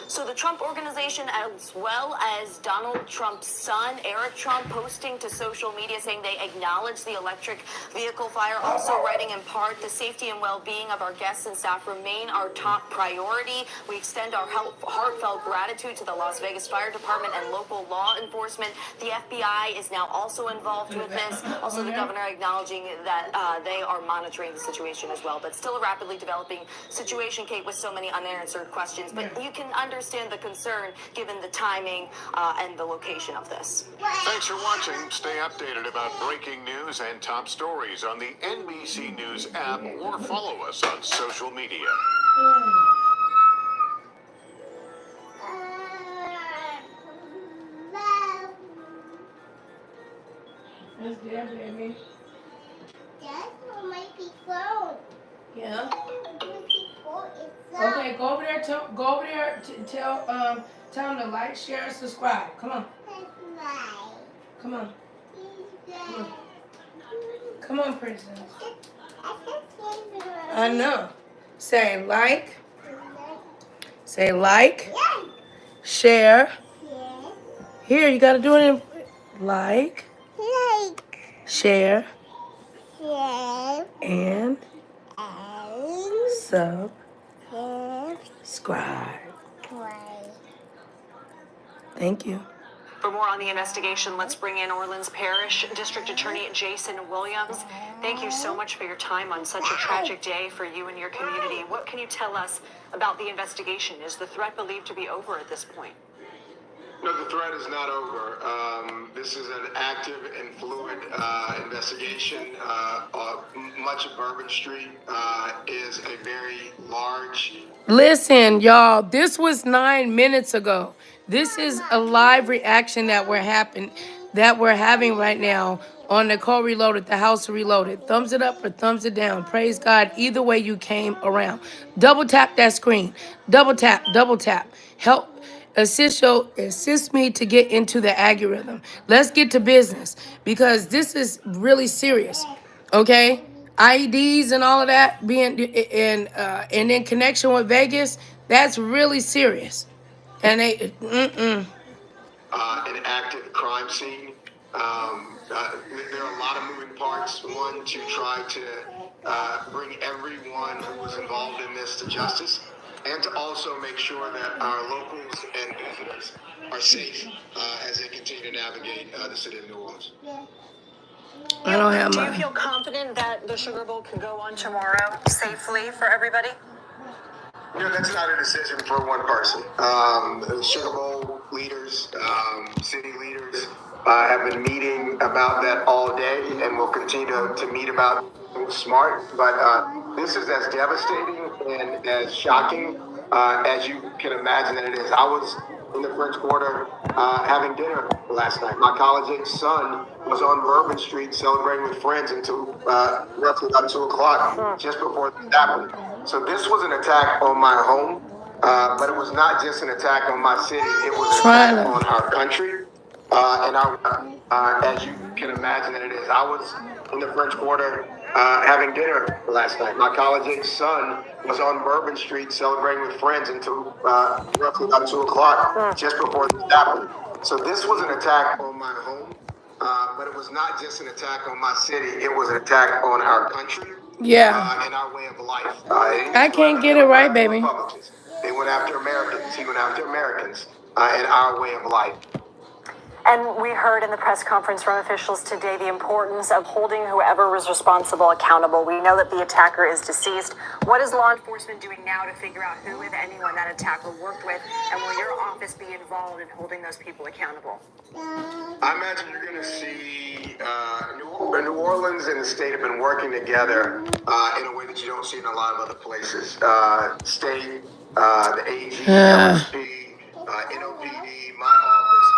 So the Trump organization, as well as Donald Trump's son, Eric Trump, posting to social media saying they acknowledge the electric vehicle fire, also writing in part, the safety and well-being of our guests and staff remain our top priority. We extend our heartfelt gratitude to the Las Vegas Fire Department and local law enforcement. The FBI is now also involved with this. Also, the governor acknowledging that they are monitoring the situation as well. But still a rapidly developing situation, Kate, with so many unanswered questions. But you can understand the concern given the timing and the location of this. Thanks for watching. Stay updated about breaking news and top stories on the NBC News app or follow us on social media. That's there, baby. That's my big phone. Yeah. Okay, Okay, go over there. Tell them to like, share, and subscribe. Come on. Come on. Come on. Come on, princess. I know. Say like. Say like. Share. Here, you gotta do it in like. Share. And subscribe. Thank you. For more on the investigation, let's bring in Orleans Parish District Attorney Jason Williams. Thank you so much for your time on such a tragic day for you and your community. What can you tell us about the investigation? Is the threat believed to be over at this point? No, the threat is not over. This is an active and fluid investigation. Much of Bourbon Street is a very large... Listen, y'all, this was 9 minutes ago. This is a live reaction that we're having right now on Nicole Reloaded, the House Reloaded. Thumbs it up or thumbs it down. Praise God. Either way you came around. Double tap that screen. Double tap, double tap. Help assist me to get into the algorithm. Let's get to business because this is really serious. Okay? IEDs and all of that being in connection with Vegas, that's really serious. And they an active crime scene. There are a lot of moving parts. One, to try to bring everyone who was involved in this to justice, and to also make sure that our locals and visitors are safe as they continue to navigate the city of New Orleans. I don't have Do you mine. feel confident that the Sugar Bowl can go on tomorrow safely for everybody? That's not a decision for one person. Sugar Bowl leaders, city leaders have been meeting about that all day and will continue to meet about smart. But this is as devastating and as shocking as you can imagine that it is. I was in the French Quarter having dinner last night. My college-age son was on Bourbon Street celebrating with friends until roughly about 2 o'clock, just before this happened. So this was an attack on my home, but it was not just an attack on my city. It was an attack on our country. As you can imagine that it is. I was in the French Quarter having dinner last night. My college-age son was on Bourbon Street celebrating with friends until roughly about 2 o'clock, just before this happened. So this was an attack on my home, but it was not just an attack on my city. It was an attack on our country. And our way of life. I can't get it right, baby. They went after Americans. He went after Americans and our way of life. And we heard in the press conference from officials today the importance of holding whoever was responsible accountable. We know that the attacker is deceased. What is law enforcement doing now to figure out who, if anyone, that attacker worked with? And will your office be involved in holding those people accountable? I imagine you're going to see New Orleans and the state have been working together in a way that you don't see in a lot of other places. State, the AG, LSP, NOPD, my office.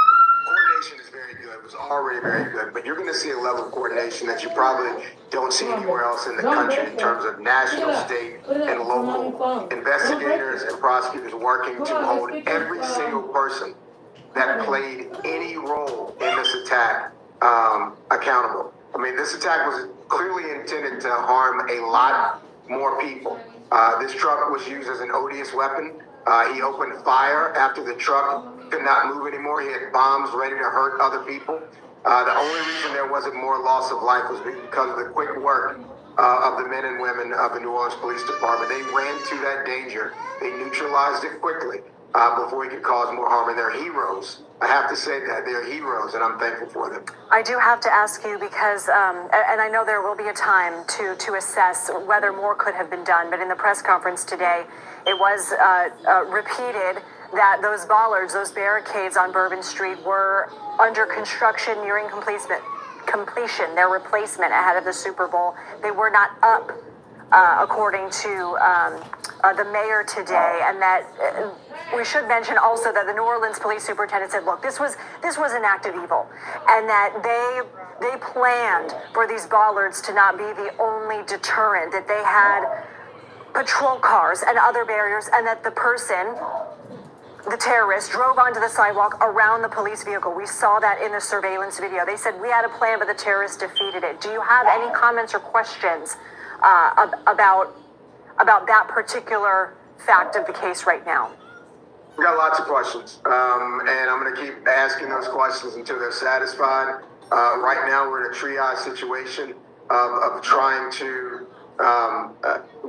Coordination is very good. It was already very good, but you're going to see a level of coordination that you probably don't see anywhere else in the country in terms of national, state, and local investigators and prosecutors working to hold every single person that played any role in this attack accountable. I mean, this attack was clearly intended to harm a lot more people. This truck was used as an odious weapon. He opened fire after the truck could not move anymore. He had bombs ready to hurt other people. The only reason there wasn't more loss of life was because of the quick work of the men and women of the New Orleans Police Department. They ran to that danger. They neutralized it quickly before he could cause more harm. And they're heroes. I have to say that they're heroes, and I'm thankful for them. I do have to ask you because, and I know there will be a time to assess whether more could have been done, but in the press conference today, it was repeated that those bollards, those barricades on Bourbon Street were under construction, nearing completion, their replacement ahead of the Super Bowl. They were not up, according to the mayor today, and that we should mention also that the New Orleans police superintendent said, look, this was an act of evil, and that they planned for these bollards to not be the only deterrent, that they had patrol cars and other barriers, and that the person, the terrorist, drove onto the sidewalk around the police vehicle. We saw that in the surveillance video. They said we had a plan, but the terrorists defeated it. Do you have any comments or questions about that particular fact of the case right now? We got lots of questions, and I'm going to keep asking those questions until they're satisfied. Right now, we're in a triage situation of trying to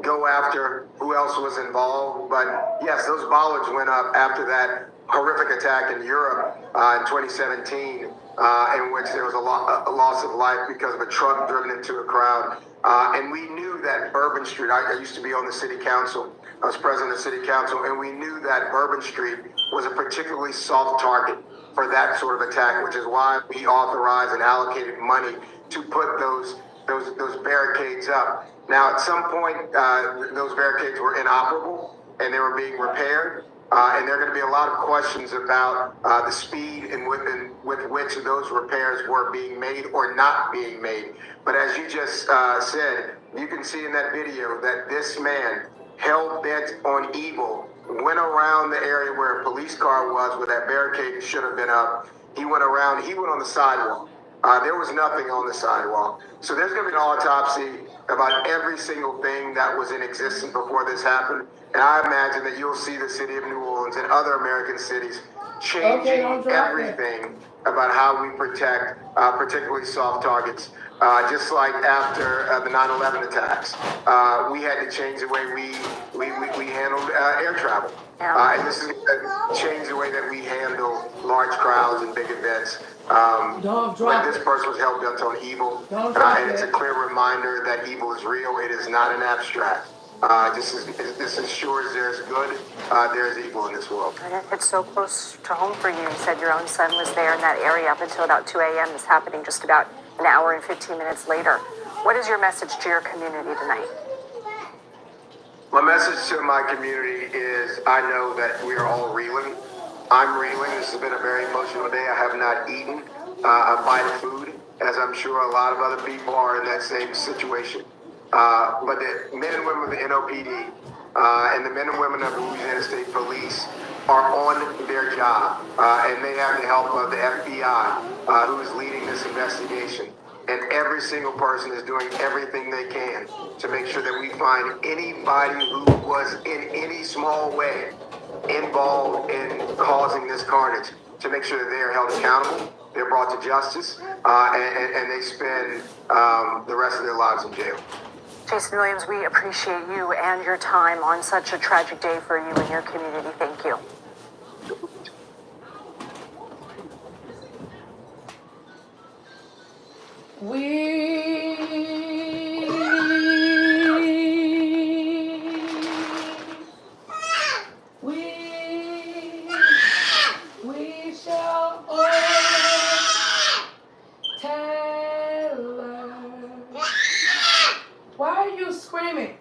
go after who else was involved. But yes, those bollards went up after that horrific attack in Europe in 2017, in which there was a loss of life because of a truck driven into a crowd. And we knew that Bourbon Street, I used to be on the city council, I was president of the city council, and we knew that Bourbon Street was a particularly soft target for that sort of attack, which is why we authorized and allocated money to put those barricades up. Now, at some point, those barricades were inoperable and they were being repaired. And there are going to be a lot of questions about the speed and with which those repairs were being made or not being made. But as you just said, you can see in that video that this man, hell-bent on evil, went around the area where a police car was, where that barricade should have been up. He went around, he went on the sidewalk. There was nothing on the sidewalk. So there's going to be an autopsy about every single thing that was in existence before this happened. And I imagine that you'll see the city of New Orleans and other American cities changing everything about how we protect particularly soft targets. Just like after the 9/11 attacks, we had to change the way we handled air travel. And this is going to change the way that we handle large crowds and big events. But this person was hell-bent on evil, and it's a clear reminder that evil is real. It is not an abstract. Just as sure as there's good, there's evil in this world. It's so close to home for you. You said your own son was there in that area up until about 2 a.m. This happening just about an hour and 15 minutes later. What is your message to your community tonight? My message to my community is I know that we are all reeling. I'm reeling. This has been a very emotional day. I have not eaten a bite of food, as I'm sure a lot of other people are in that same situation. But the men and women of the NOPD and the men and women of the Louisiana State Police are on their job, and they have the help of the FBI, who is leading this investigation. And every single person is doing everything they can to make sure that we find anybody who was in any small way involved in causing this carnage, to make sure that they are held accountable, they're brought to justice, and they spend the rest of their lives in jail. Jason Williams, we appreciate you and your time on such a tragic day for you and your community. Thank you. We shall all tell her. Why are you screaming?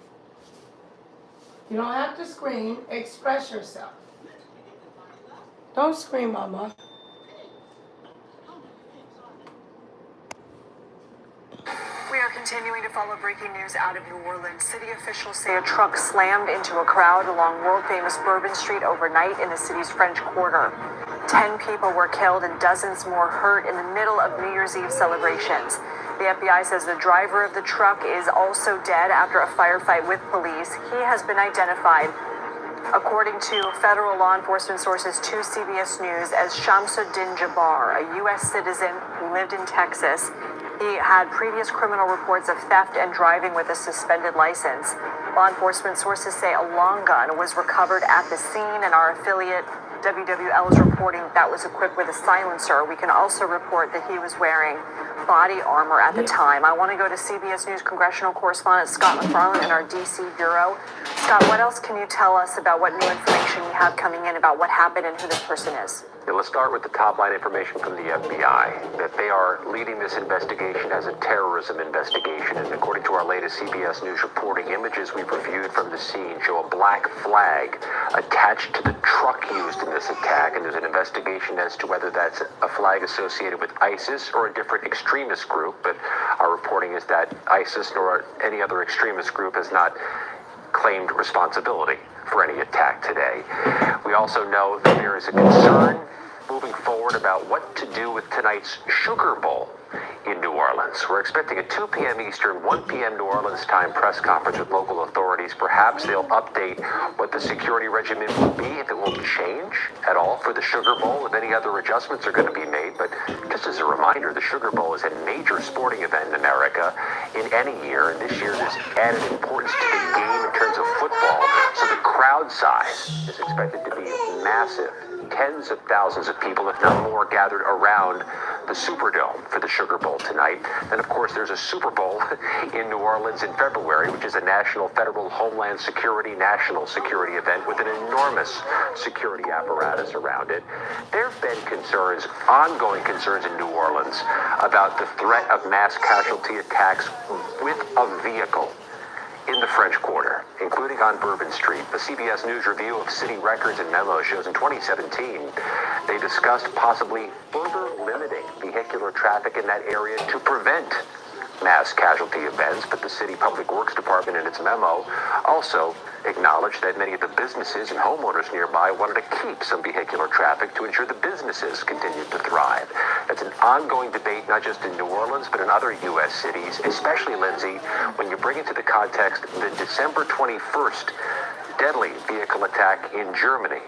You don't have to scream. Express yourself. Don't scream, Mama. We are continuing to follow breaking news out of New Orleans. City officials say a truck slammed into a crowd along world-famous Bourbon Street overnight in the city's French Quarter. 10 people were killed and dozens more hurt in the middle of New Year's Eve celebrations. The FBI says the driver of the truck is also dead after a firefight with police. He has been identified, according to federal law enforcement sources to CBS News, as Shamsuddin Jabbar, a U.S. citizen who lived in Texas. He had previous criminal reports of theft and driving with a suspended license. Law enforcement sources say a long gun was recovered at the scene, and our affiliate WWL is reporting that was equipped with a silencer. We can also report that he was wearing body armor at the time. I want to go to CBS News congressional correspondent Scott McFarland in our D.C. bureau. Scott, what else can you tell us about what new information we have coming in about what happened and who this person is? Yeah, let's start with the top line information from the FBI, that they are leading this investigation as a terrorism investigation. And according to our latest CBS News reporting, images we've reviewed from the scene show a black flag attached to the truck used in this attack. And there's an investigation as to whether that's a flag associated with ISIS or a different extremist group. But our reporting is that ISIS nor any other extremist group has not claimed responsibility for any attack today. We also know that there is a concern moving forward about what to do with tonight's Sugar Bowl in New Orleans. We're expecting a 2 p.m. Eastern, 1 p.m. New Orleans time press conference with local authorities. Perhaps they'll update what the security regimen will be, if it will change at all for the Sugar Bowl, if any other adjustments are going to be made. But just as a reminder, the Sugar Bowl is a major sporting event in America in any year, and this year there's added importance to the game in terms of football. So the crowd size is expected to be massive. Tens of thousands of people, if not more, gathered around the Superdome for the Sugar Bowl tonight. And of course, there's a Super Bowl in New Orleans in February, which is a national federal homeland security, national security event with an enormous security apparatus around it. There have been concerns, ongoing concerns in New Orleans about the threat of mass casualty attacks with a vehicle in the French Quarter, including on Bourbon Street. The CBS News review of city records and memos shows in 2017, they discussed possibly further limiting vehicular traffic in that area to prevent mass casualty events. But the City Public Works Department in its memo also acknowledged that many of the businesses and homeowners nearby wanted to keep some vehicular traffic to ensure the businesses continued to thrive. It's an ongoing debate, not just in New Orleans, but in other U.S. cities, especially, Lindsay, when you bring into the context the December 21st deadly vehicle attack in Germany,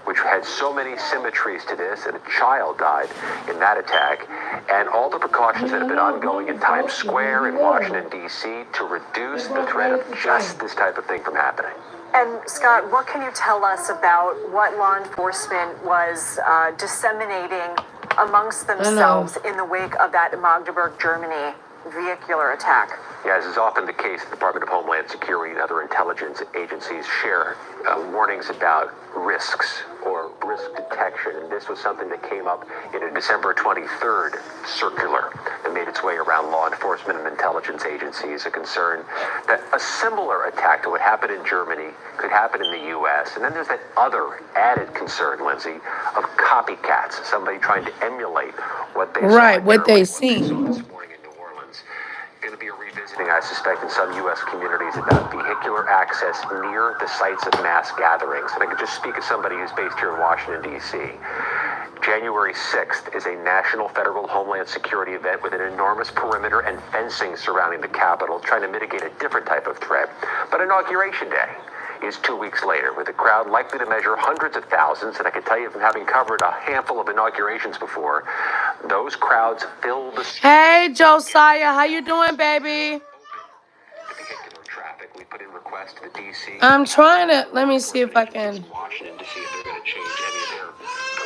which had so many symmetries to this, and a child died in that attack, and all the precautions that have been ongoing in Times Square in Washington, D.C. to reduce the threat of just this type of thing from happening. And Scott, what can you tell us about what law enforcement was disseminating amongst themselves in the wake of that Magdeburg, Germany vehicular attack. Yeah, as is often the case, the Department of Homeland Security and other intelligence agencies share warnings about risks or risk detection. And this was something that came up in a December 23rd circular that made its way around law enforcement and intelligence agencies, a concern that a similar attack to what happened in Germany could happen in the U.S. And then there's that other added concern, Lindsay, of copycats, somebody trying to emulate what they Right, saw what they this seen. morning in New Orleans. Going to be a revisiting, I suspect, in some U.S. communities about vehicular access near the sites of mass gatherings. And I could just speak as somebody who's based here in Washington, D.C. January 6th is a national federal homeland security event with an enormous perimeter and fencing surrounding the Capitol, trying to mitigate a different type of threat. But Inauguration Day is 2 weeks later, with a crowd likely to measure hundreds of thousands. And I can tell you from having covered a handful of inaugurations before, those crowds fill the streets. Hey, Josiah, how you doing, baby? Traffic. We put in requests to the DC. I'm trying to, let me see if I can. Washington to see if they're going to change any of their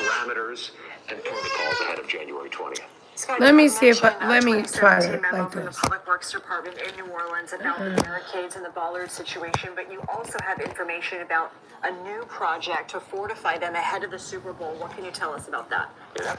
parameters and protocols ahead of January 20th. Scott, Let me you see if I, mentioned a let me try 2017 it memo like from the this. Public Works Department in New Orleans about the barricades and the bollard situation, but you also have information about a new project to fortify them ahead of the Super Bowl. What can you tell us about that?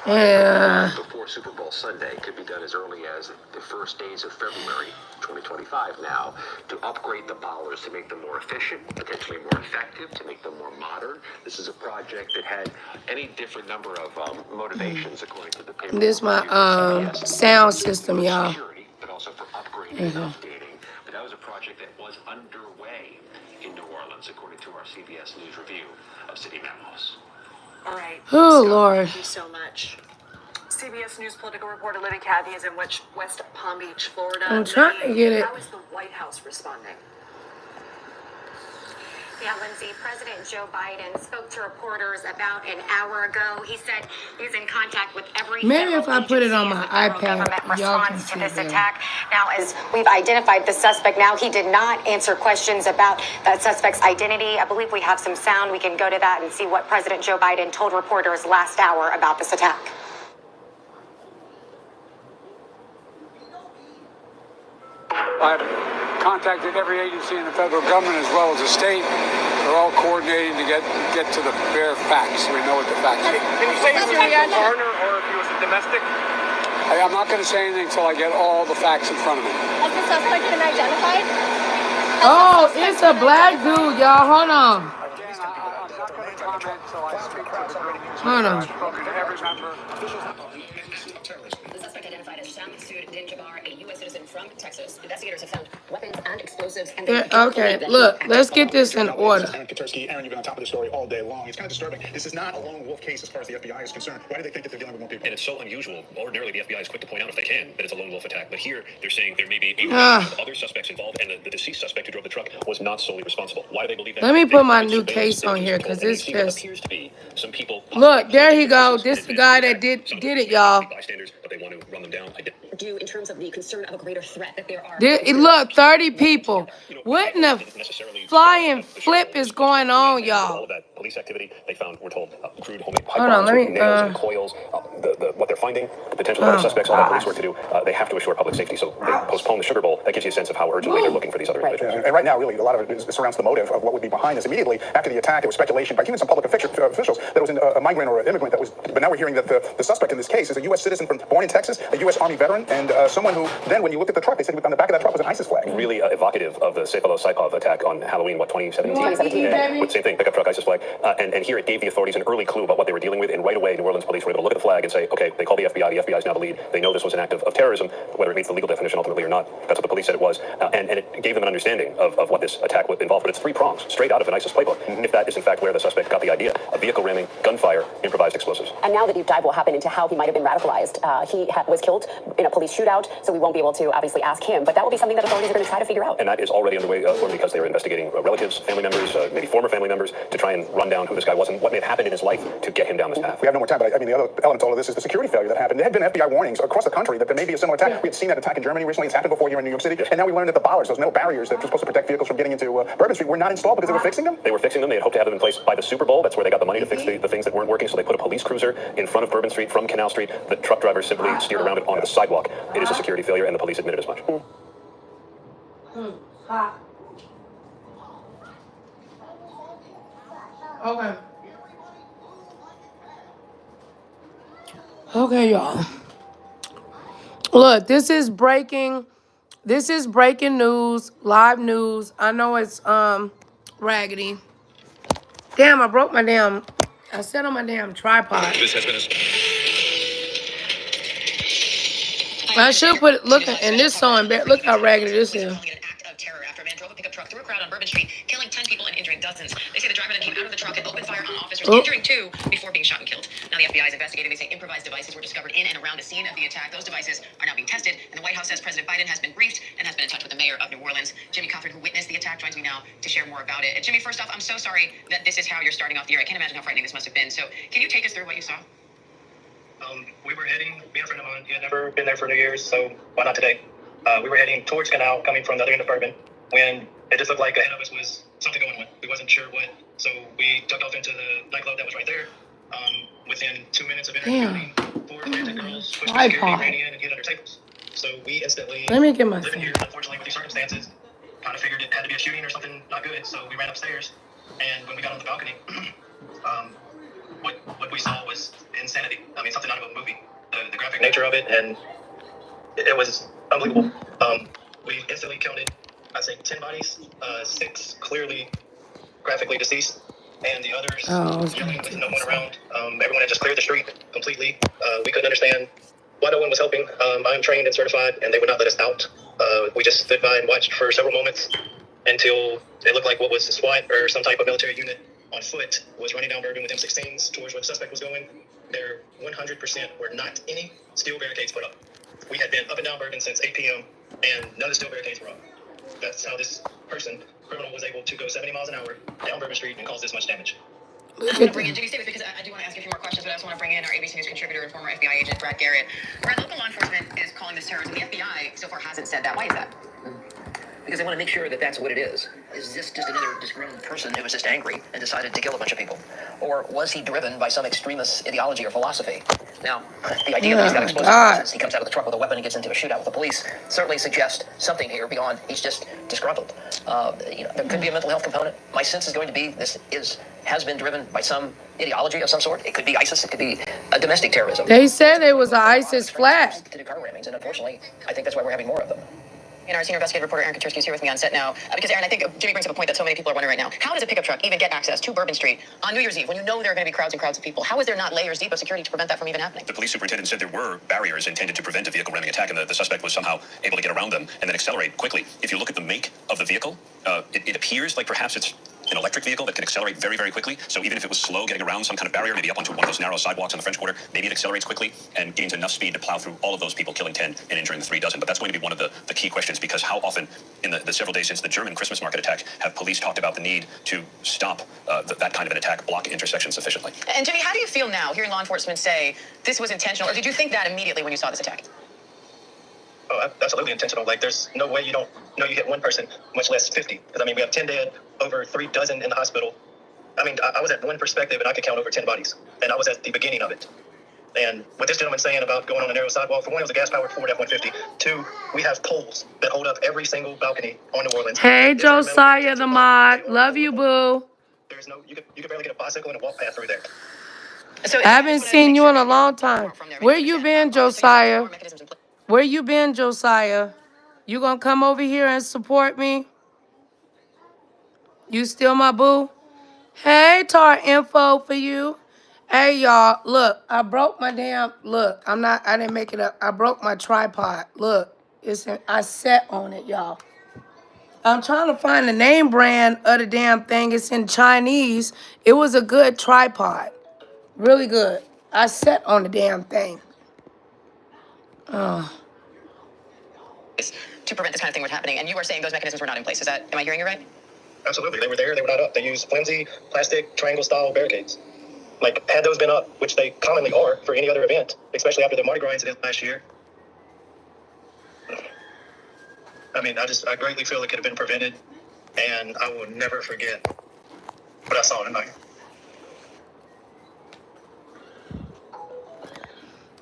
Yeah, before Super Bowl Sunday could be done as early as the first days of February 2025 now, to upgrade the bollards to make them more efficient, potentially more effective, to make them more modern. This is a project that had any different number of motivations according to the paper. This is my sound system, y'all. But also for upgrading and updating. But that was a project that was underway in New Orleans, according to our CBS News review of city memos. All right. Oh, Scott, Lord. thank you so much. CBS News political reporter Libby Cathy is in West Palm Beach, Florida. I'm trying to get it. How is the White House responding? Yeah, Lindsay, President Joe Biden spoke to reporters about an hour ago. He said he's in contact with every Maybe if I put it on my government iPad, y'all can response see to this it. attack. Now, as we've identified the suspect now, he did not answer questions about that suspect's identity. I believe we have some sound. We can go to that and see what President Joe Biden told reporters last hour about this attack. I've contacted every agency in the federal government as well as the state. They're all coordinating to get to the bare facts. We know what the facts are. Can you say if he was a foreigner or if he was a domestic? I'm not going to say anything until I get all the facts in front of me. Has the suspect been identified? Oh, it's a black dude, y'all. Hold on. Again, I'm not going to comment until I speak to the group. Hold on. I've spoken to every member. The suspect identified as Shamsud Dinjabar, a U.S. citizen from Texas. Investigators have found weapons and explosives. And Okay, look, let's get this in order. Aaron Katersky. Aaron, you've been on top of the story all day long. It's kind of disturbing. This is not a lone wolf case as far as the FBI is concerned. Why do they think that they're dealing with one people? And it's so unusual. Ordinarily, the FBI is quick to point out, if they can, that it's a lone wolf attack. But here, they're saying there may be other suspects involved, and the deceased suspect who drove the truck was not solely responsible. Why do they believe that? Let me put my new case on here, because it's just... appears to be some people. Look, there he go. This is the guy that did it, y'all. Bystanders, but they want to run them down. Do in terms of the concern of a greater threat that there are. Look, 30 people. What in the flying flip is going on, All y'all? of that police activity, they found, we're told, crude homemade pipe Hold on, bombs let with me, nails and coils. What they're finding, the potential other suspects, all that police work to do, they have to assure public safety. So they postpone the Sugar Bowl. That gives you a sense of how urgently they're looking for these other individuals. And right now, really, a lot of it surrounds the motive of what would be behind this. Immediately after the attack, there was speculation by even some public officials that it was a migrant or an immigrant that was. But now we're hearing that the suspect in this case is a U.S. citizen born in Texas, a U.S. Army veteran, and someone who then, when you looked at the truck, they said on the back of that truck was an ISIS flag. Really evocative of the Cephalosykov attack on Halloween, 2017? With same thing, pickup truck, ISIS flag. And here it gave the authorities an early clue about what they were dealing with. And right away, New Orleans police were able to look at the flag and say, okay, they call the FBI. The FBI is now the lead. They know this was an act of terrorism, whether it meets the legal definition ultimately or not. That's what the police said it was. And it gave them an understanding of what this attack would involve. But it's 3 prongs, straight out of an ISIS playbook. If that is in fact where the suspect got the idea, a vehicle ramming, gunfire, improvised explosives. And now the deep dive will happen into how he might have been radicalized. He was killed in a police shootout, so we won't be able to obviously ask him. But that will be something that authorities are going to try to figure out. And that is already underway because they are investigating relatives, family members, maybe former family members, to try and run run down who this guy was and what may have happened in his life to get him down this path. We have no more time, but I mean, the other element to all of this is the security failure that happened. There had been FBI warnings across the country that there may be a similar attack. We had seen that attack in Germany recently. It's happened before here in New York City. And now we learned that the bollards, those metal barriers that were supposed to protect vehicles from getting into Bourbon Street, were not installed because they were fixing them? They were fixing them. They had hoped to have them in place by the Super Bowl. That's where they got the money to fix the things that weren't working. So they put a police cruiser in front of Bourbon Street from Canal Street. The truck driver simply steered around it onto the sidewalk. It is a security failure, and the police admitted as much. Okay. Okay, y'all. Look, this is breaking news, live news. I know it's raggedy. Damn, I set on my damn tripod. This has been I should put it, look, and this so embarrassing. Look how raggedy this is. Drove a pickup truck through a crowd on Bourbon Street, killing 10 people and injuring dozens. They say the driver then came out of the truck and opened fire on officers, injuring 2 before being shot and killed. Now the FBI is investigating. They say improvised devices were discovered in and around the scene of the attack. Those devices are now being tested, and the White House says President Biden has been briefed and has been in touch with the mayor of New Orleans. Jimmy Coffin, who witnessed the attack, joins me now to share more about it. Jimmy, first off, I'm so sorry that this is how you're starting off the year. I can't imagine how frightening this must have been. So can you take us through what you saw? We were heading, me and a friend of mine, he had never been there for New Year's, so why not today? We were heading towards Canal, coming from the other end of Bourbon, when it just looked like ahead of us was something going on. We wasn't sure what, so we tucked off into the nightclub that was right there. Within 2 minutes of entering, 4 frantic girls pushed the security, ran in and hid under tables. So we instantly, living here, unfortunately, with these circumstances, kind of figured it had to be a shooting or something not good. So we ran upstairs, and when we got on the balcony, what we saw was insanity. I mean, something out of a movie. The graphic nature of it, and it was unbelievable. We instantly counted, I'd say, 10 bodies, 6 clearly graphically deceased, and the others yelling with no one around. Everyone had just cleared the street completely. We couldn't understand why no one was helping. I'm trained and certified, and they would not let us out. We just stood by and watched for several moments until it looked like what was SWAT or some type of military unit on foot was running down Bourbon with M16s towards where the suspect was going. There 100% were not any steel barricades put up. We had been up and down Bourbon since 8 p.m. and none of the steel barricades were up. That's how this criminal was able to go 70 miles an hour down Bourbon Street and cause this much damage. I want to bring in Jimmy, stay with me because I do want to ask you a few more questions, but I also want to bring in our ABC News contributor and former FBI agent, Brad Garrett. Brad, local law enforcement is calling this terrorism. The FBI so far hasn't said that. Why is that? Because they want to make sure that that's what it is. Is this just another disgruntled person who was just angry and decided to kill a bunch of people? Or was he driven by some extremist ideology or philosophy? Now, the idea that he's got explosive devices, he comes out of the truck with a weapon and gets into a shootout with the police, certainly suggests something here beyond he's just disgruntled. There could be a mental health component. My sense is going to be this has been driven by some ideology of some sort. It could be ISIS. It could be a domestic terrorism. They said it was an ISIS flag. To do car rammings, and unfortunately, I think that's why we're having more of them. And our senior investigative reporter, Aaron Katersky, is here with me on set now. Because, Aaron, I think Jimmy brings up a point that so many people are wondering right now. How does a pickup truck even get access to Bourbon Street on New Year's Eve when you know there are going to be crowds and crowds of people? How is there not layers deep of security to prevent that from even happening? The police superintendent said there were barriers intended to prevent a vehicle ramming attack, and the suspect was somehow able to get around them and then accelerate quickly. If you look at the make of the vehicle, it appears like perhaps it's an electric vehicle that can accelerate very, very quickly. So even if it was slow getting around some kind of barrier, maybe up onto one of those narrow sidewalks on the French Quarter, maybe it accelerates quickly and gains enough speed to plow through all of those people, killing 10 and injuring the 3 dozen. But that's going to be one of the key questions, because how often in the several days since the German Christmas market attack have police talked about the need to stop that kind of an attack, block intersections sufficiently? And Jimmy, how do you feel now hearing law enforcement say this was intentional, or did you think that immediately when you saw this attack? Oh, absolutely intentional. Like, there's no way you don't know you hit one person, much less 50. Because, I mean, we have 10 dead, over 3 dozen in the hospital. I mean, I was at one perspective, and I could count over 10 bodies. And I was at the beginning of it. And what this gentleman saying about going on a narrow sidewalk, for one, it was a gas-powered Ford F-150. 2, we have poles that hold up every single balcony on New Orleans. Hey, Josiah the mod. Love you, boo. There's no, you could barely get a bicycle and a walk path through there. So I haven't seen you in a long time. Where you been, Josiah? Where you been, Josiah? You gonna come over here and support me? You still my boo? Hey, Tar info for you. Hey, y'all, look, I broke my damn, I didn't make it up. I broke my tripod. Look, I sat on it, y'all. I'm trying to find the name brand of the damn thing. It's in Chinese. It was a good tripod. Really good. I sat on the damn thing. To prevent this kind of thing from happening, and you are saying those mechanisms were not in place. Am I hearing you right? Absolutely. They were there. They were not up. They used flimsy plastic triangle-style barricades. Like, had those been up, which they commonly are for any other event, especially after the Mardi Gras incident last year, I mean, I greatly feel it could have been prevented, and I will never forget what I saw tonight.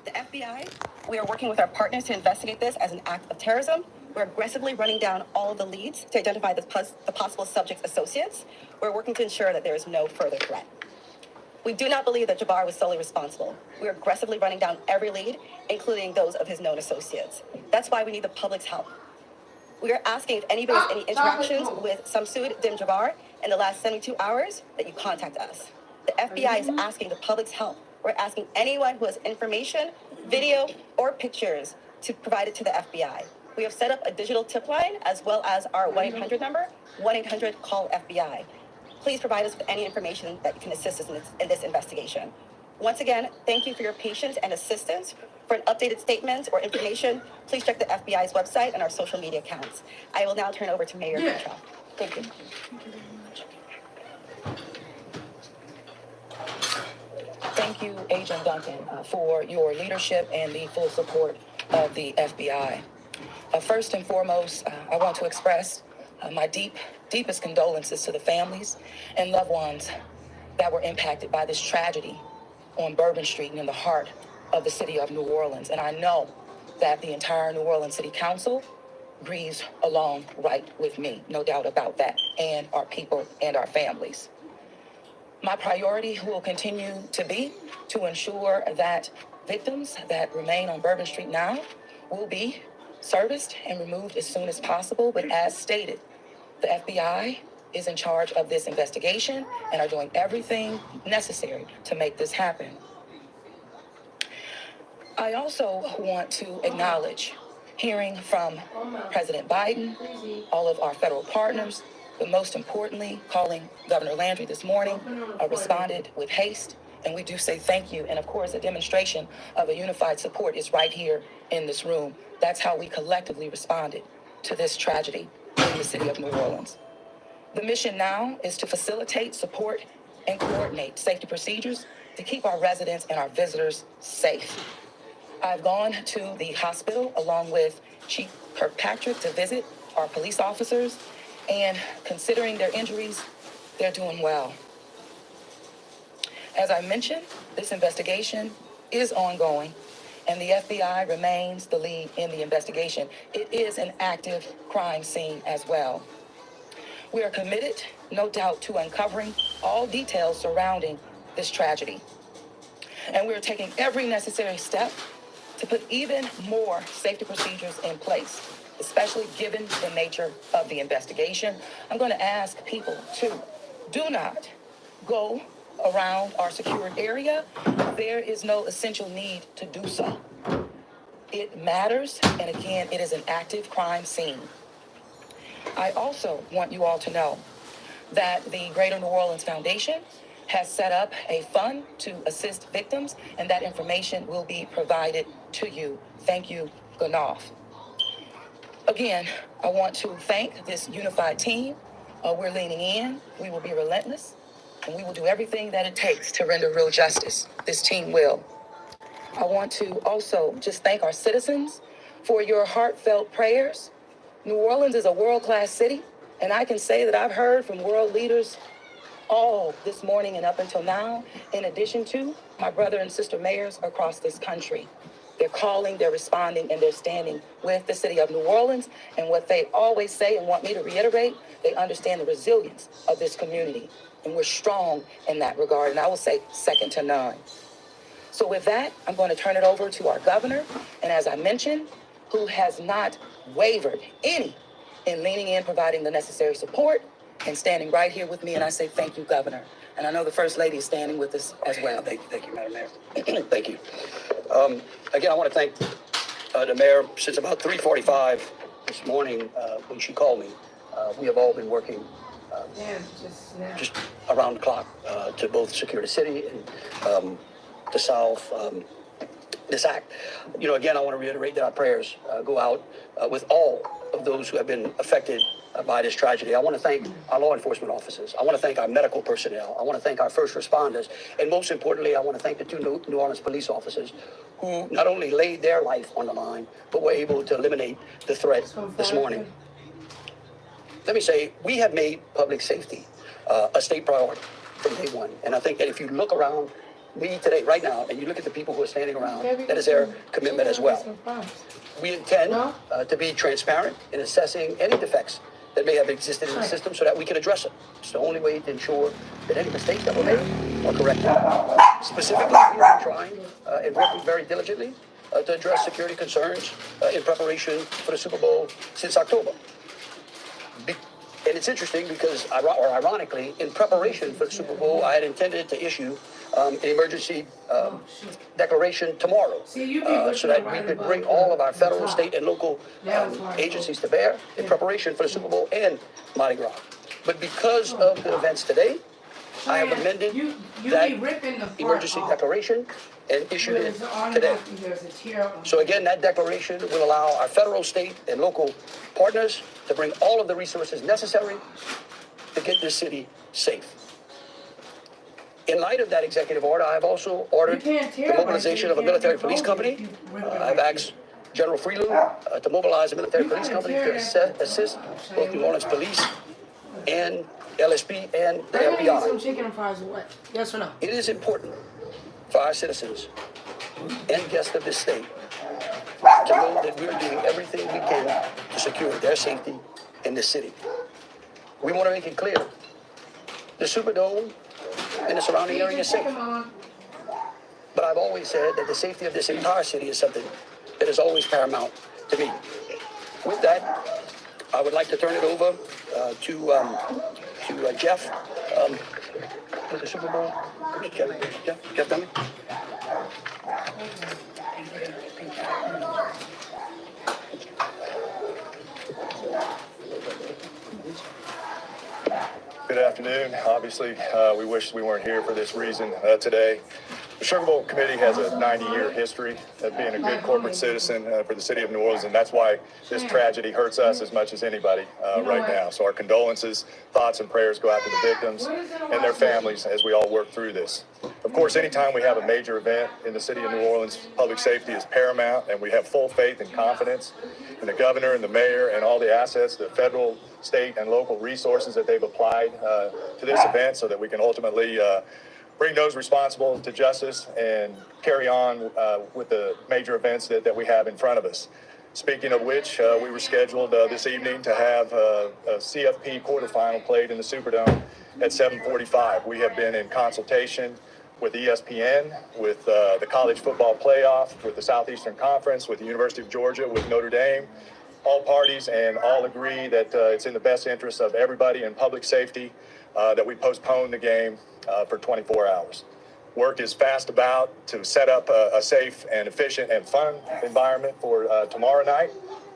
The FBI, we are working with our partners to investigate this as an act of terrorism. We're aggressively running down all of the leads to identify the possible subject's associates. We're working to ensure that there is no further threat. We do not believe that Jabbar was solely responsible. We're aggressively running down every lead, including those of his known associates. That's why we need the public's help. We are asking if anybody has any interactions with Samsud Dim Jabbar in the last 72 hours that you contact us. The FBI is asking the public's help. We're asking anyone who has information, video, or pictures to provide it to the FBI. We have set up a digital tip line as well as our 1-800 number, 1-800-CALL-FBI. Please provide us with any information that can assist us in this investigation. Once again, thank you for your patience and assistance. For an updated statement or information, please check the FBI's website and our social media accounts. I will now turn over to Mayor Control. Thank you. Thank you, Agent Duncan, for your leadership and the full support of the FBI. First and foremost, I want to express my deepest condolences to the families and loved ones that were impacted by this tragedy on Bourbon Street and in the heart of the city of New Orleans. And I know that the entire New Orleans City Council grieves along right with me, no doubt about that, and our people and our families. My priority will continue to be to ensure that victims that remain on Bourbon Street now will be serviced and removed as soon as possible. But as stated, the FBI is in charge of this investigation and are doing everything necessary to make this happen. I also want to acknowledge hearing from President Biden, all of our federal partners, but most importantly, calling Governor Landry this morning, responded with haste. And we do say thank you. And of course, a demonstration of a unified support is right here in this room. That's how we collectively responded to this tragedy in the city of New Orleans. The mission now is to facilitate, support, and coordinate safety procedures to keep our residents and our visitors safe. I've gone to the hospital along with Chief Kirkpatrick to visit our police officers, and considering their injuries, they're doing well. As I mentioned, this investigation is ongoing, and the FBI remains the lead in the investigation. It is an active crime scene as well. We are committed, no doubt, to uncovering all details surrounding this tragedy. And we are taking every necessary step to put even more safety procedures in place, especially given the nature of the investigation. I'm going to ask people to do not go around our secured area. There is no essential need to do so. It matters, and again, it is an active crime scene. I also want you all to know that the Greater New Orleans Foundation has set up a fund to assist victims, and that information will be provided to you. Thank you, Ganoff. Again, I want to thank this unified team. We're leaning in. We will be relentless, and we will do everything that it takes to render real justice. This team will. I want to also just thank our citizens for your heartfelt prayers. New Orleans is a world-class city, and I can say that I've heard from world leaders all this morning and up until now, in addition to my brother and sister mayors across this country. They're calling, they're responding, and they're standing with the city of New Orleans. And what they always say and want me to reiterate, they understand the resilience of this community. And we're strong in that regard. And I will say second to none. So with that, I'm going to turn it over to our governor. And as I mentioned, who has not wavered any in leaning in, providing the necessary support, and standing right here with me. And I say thank you, Governor. And I know the First Lady is standing with us as well. Thank you, Madam Mayor. Thank you. Again, I want to thank the Mayor. Since about 3:45 this morning, when she called me, we have all been working just around the clock to both secure the city and the South. this act. You know, again, I want to reiterate that our prayers go out with all of those who have been affected by this tragedy. I want to thank our law enforcement officers. I want to thank our medical personnel. I want to thank our first responders. And most importantly, I want to thank the two New Orleans police officers who not only laid their life on the line, but were able to eliminate the threat this morning. Let me say, we have made public safety a state priority from day one. And I think that if you look around me today, right now, and you look at the people who are standing around, that is their commitment as well. We intend to be transparent in assessing any defects that may have existed in the system so that we can address it. It's the only way to ensure that any mistakes that were made are corrected. Specifically, we are trying and working very diligently to address security concerns in preparation for the Super Bowl since October. And it's interesting because, ironically, in preparation for the Super Bowl, I had intended to issue an emergency declaration tomorrow so that we could bring all of our federal, state, and local agencies to bear in preparation for the Super Bowl and Mardi Gras. But because of the events today, I have amended that emergency declaration and issued it today. So again, that declaration will allow our federal, state, and local partners to bring all of the resources necessary to get this city safe. In light of that executive order, I have also ordered the mobilization of a military police company. I've asked General Freelow to mobilize a military police company to assist both New Orleans police and LSP and the FBI. Some chicken and fries or what? Yes or no? It is important for our citizens and guests of this state to know that we're doing everything we can to secure their safety in this city. We want to make it clear, the Superdome and the surrounding area is safe. But I've always said that the safety of this entire city is something that is always paramount to me. With that, I would like to turn it over to Jeff with the Super Bowl. Jeff Dunley. Good afternoon. Obviously, we wish we weren't here for this reason today. The Sugar Bowl Committee has a 90-year history of being a good corporate citizen for the city of New Orleans, and that's why this tragedy hurts us as much as anybody right now. So our condolences, thoughts, and prayers go out to the victims and their families as we all work through this. Of course, anytime we have a major event in the city of New Orleans, public safety is paramount, and we have full faith and confidence in the governor and the mayor and all the assets, the federal, state, and local resources that they've applied to this event so that we can ultimately bring those responsible to justice and carry on with the major events that we have in front of us. Speaking of which, we were scheduled this evening to have a CFP quarterfinal played in the Superdome at 7:45. We have been in consultation with ESPN, with the college football playoff, with the Southeastern Conference, with the University of Georgia, with Notre Dame. All parties and all agree that it's in the best interest of everybody and public safety that we postpone the game for 24 hours. Work is fast about to set up a safe and efficient and fun environment for tomorrow night.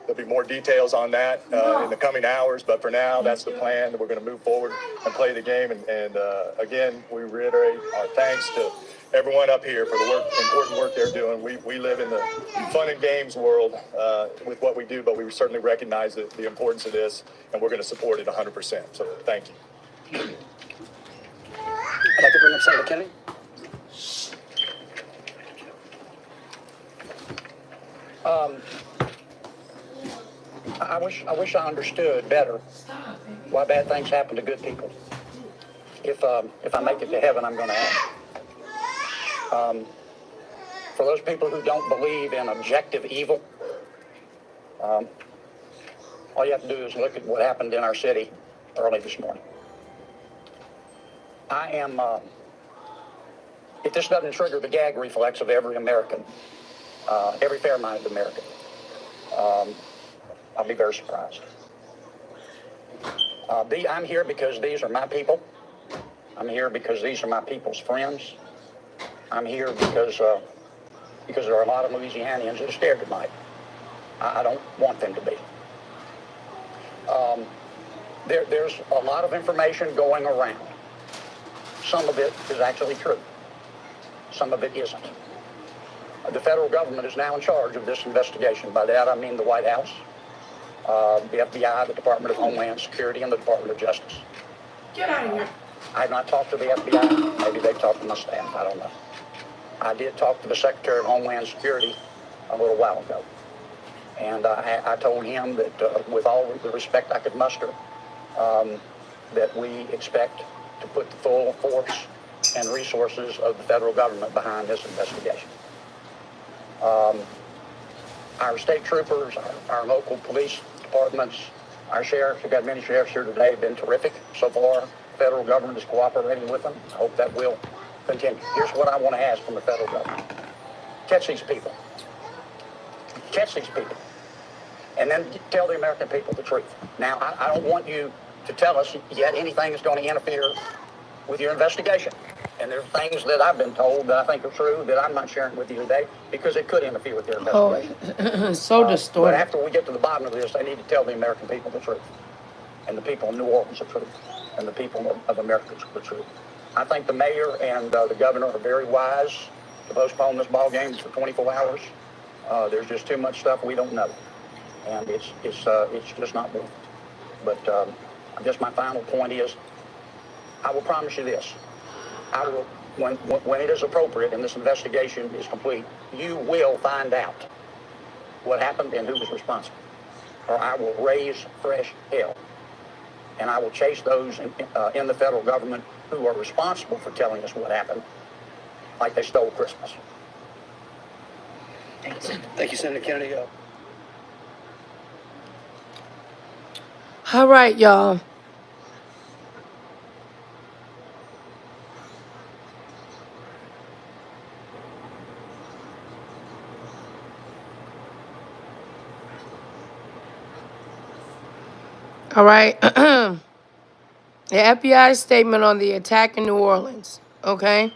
There'll be more details on that in the coming hours, but for now, that's the plan. We're going to move forward and play the game. And again, we reiterate our thanks to everyone up here for the important work they're doing. We live in the fun and games world with what we do, but we certainly recognize the importance of this, and we're going to support it 100%. So thank you. I'd like to bring up Senator Kennedy. I wish I understood better why bad things happen to good people. If I make it to heaven, I'm going to ask. For those people who don't believe in objective evil, all you have to do is look at what happened in our city early this morning. I am, if this doesn't trigger the gag reflex of every American, every fair-minded American, I'll be very surprised. I'm here because these are my people. I'm here because these are my people's friends. I'm here because there are a lot of Louisianians that are scared tonight. I don't want them to be. There's a lot of information going around. Some of it is actually true. Some of it isn't. The federal government is now in charge of this investigation. By that, I mean the White House, the FBI, the Department of Homeland Security, and the Department of Justice. Get out of here. I have not talked to the FBI. Maybe they've talked to my staff. I don't know. I did talk to the Secretary of Homeland Security a little while ago. And I told him that with all the respect I could muster, that we expect to put the full force and resources of the federal government behind this investigation. Our state troopers, our local police departments, our sheriffs, we've got many sheriffs here today, have been terrific so far. The federal government is cooperating with them. I hope that will continue. Here's what I want to ask from the federal government. Catch these people. Catch these people. And then tell the American people the truth. Now, I don't want you to tell us yet anything that's going to interfere with your investigation. And there's things that I've been told that I think are true that I'm not sharing with you today because it could interfere with your investigation. Oh, so distorted. But after we get to the bottom of this, I need to tell the American people the truth. And the people of New Orleans the truth. And the people of America the truth. I think the mayor and the governor are very wise to postpone this ball game for 24 hours. There's just too much stuff we don't know. And it's just not worth it. But I guess my final point is, I will promise you this. I will, when it is appropriate and this investigation is complete, you will find out what happened and who was responsible. Or I will raise fresh hell. And I will chase those in the federal government who are responsible for telling us what happened, like they stole Christmas. Thank you, Senator Kennedy. All right, y'all. All right. The FBI statement on the attack in New Orleans. Okay.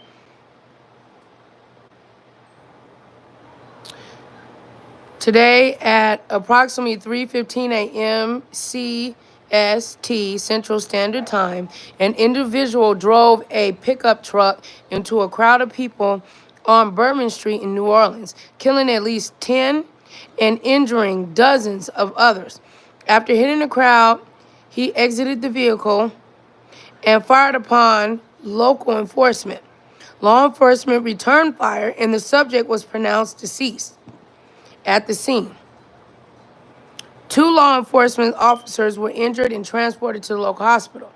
Today at approximately 3:15 a.m. CST, Central Standard Time, an individual drove a pickup truck into a crowd of people on Bourbon Street in New Orleans, killing at least 10 and injuring dozens of others. After hitting the crowd, he exited the vehicle and fired upon local enforcement. Law enforcement returned fire and the subject was pronounced deceased at the scene. 2 law enforcement officers were injured and transported to the local hospital.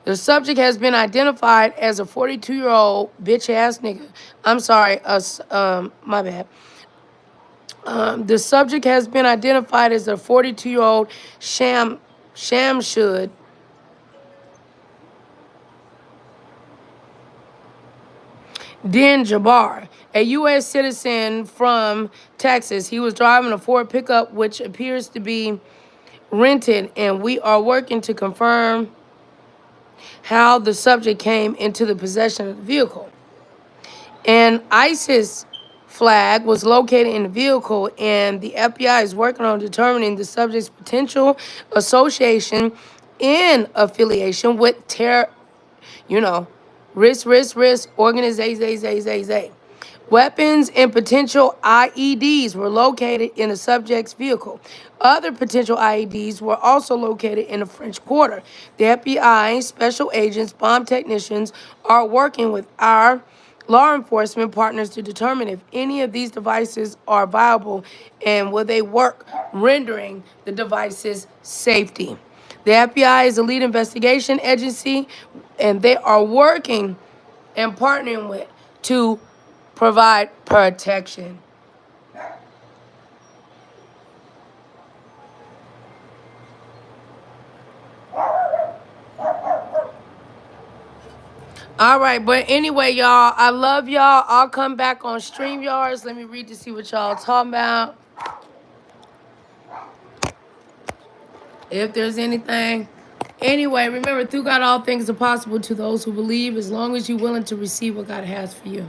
The subject has been identified as a 42-year-old bitch-ass nigga. I'm sorry, my bad. The subject has been identified as a 42-year-old Shamshud Din Jabbar, a U.S. citizen from Texas. He was driving a Ford pickup, which appears to be rented, and we are working to confirm how the subject came into the possession of the vehicle. An ISIS flag was located in the vehicle, and the FBI is working on determining the subject's potential association and affiliation with terror, risk, organization. Weapons and potential IEDs were located in the subject's vehicle. Other potential IEDs were also located in the French Quarter. The FBI, special agents, bomb technicians are working with our law enforcement partners to determine if any of these devices are viable and will they work, rendering the devices safety. The FBI is a lead investigation agency, and they are working and partnering with to provide protection. All right, but anyway, y'all, I love y'all. I'll come back on StreamYards. Let me read to see what y'all talking about. If there's anything. Anyway, remember, through God, all things are possible to those who believe, as long as you're willing to receive what God has for you.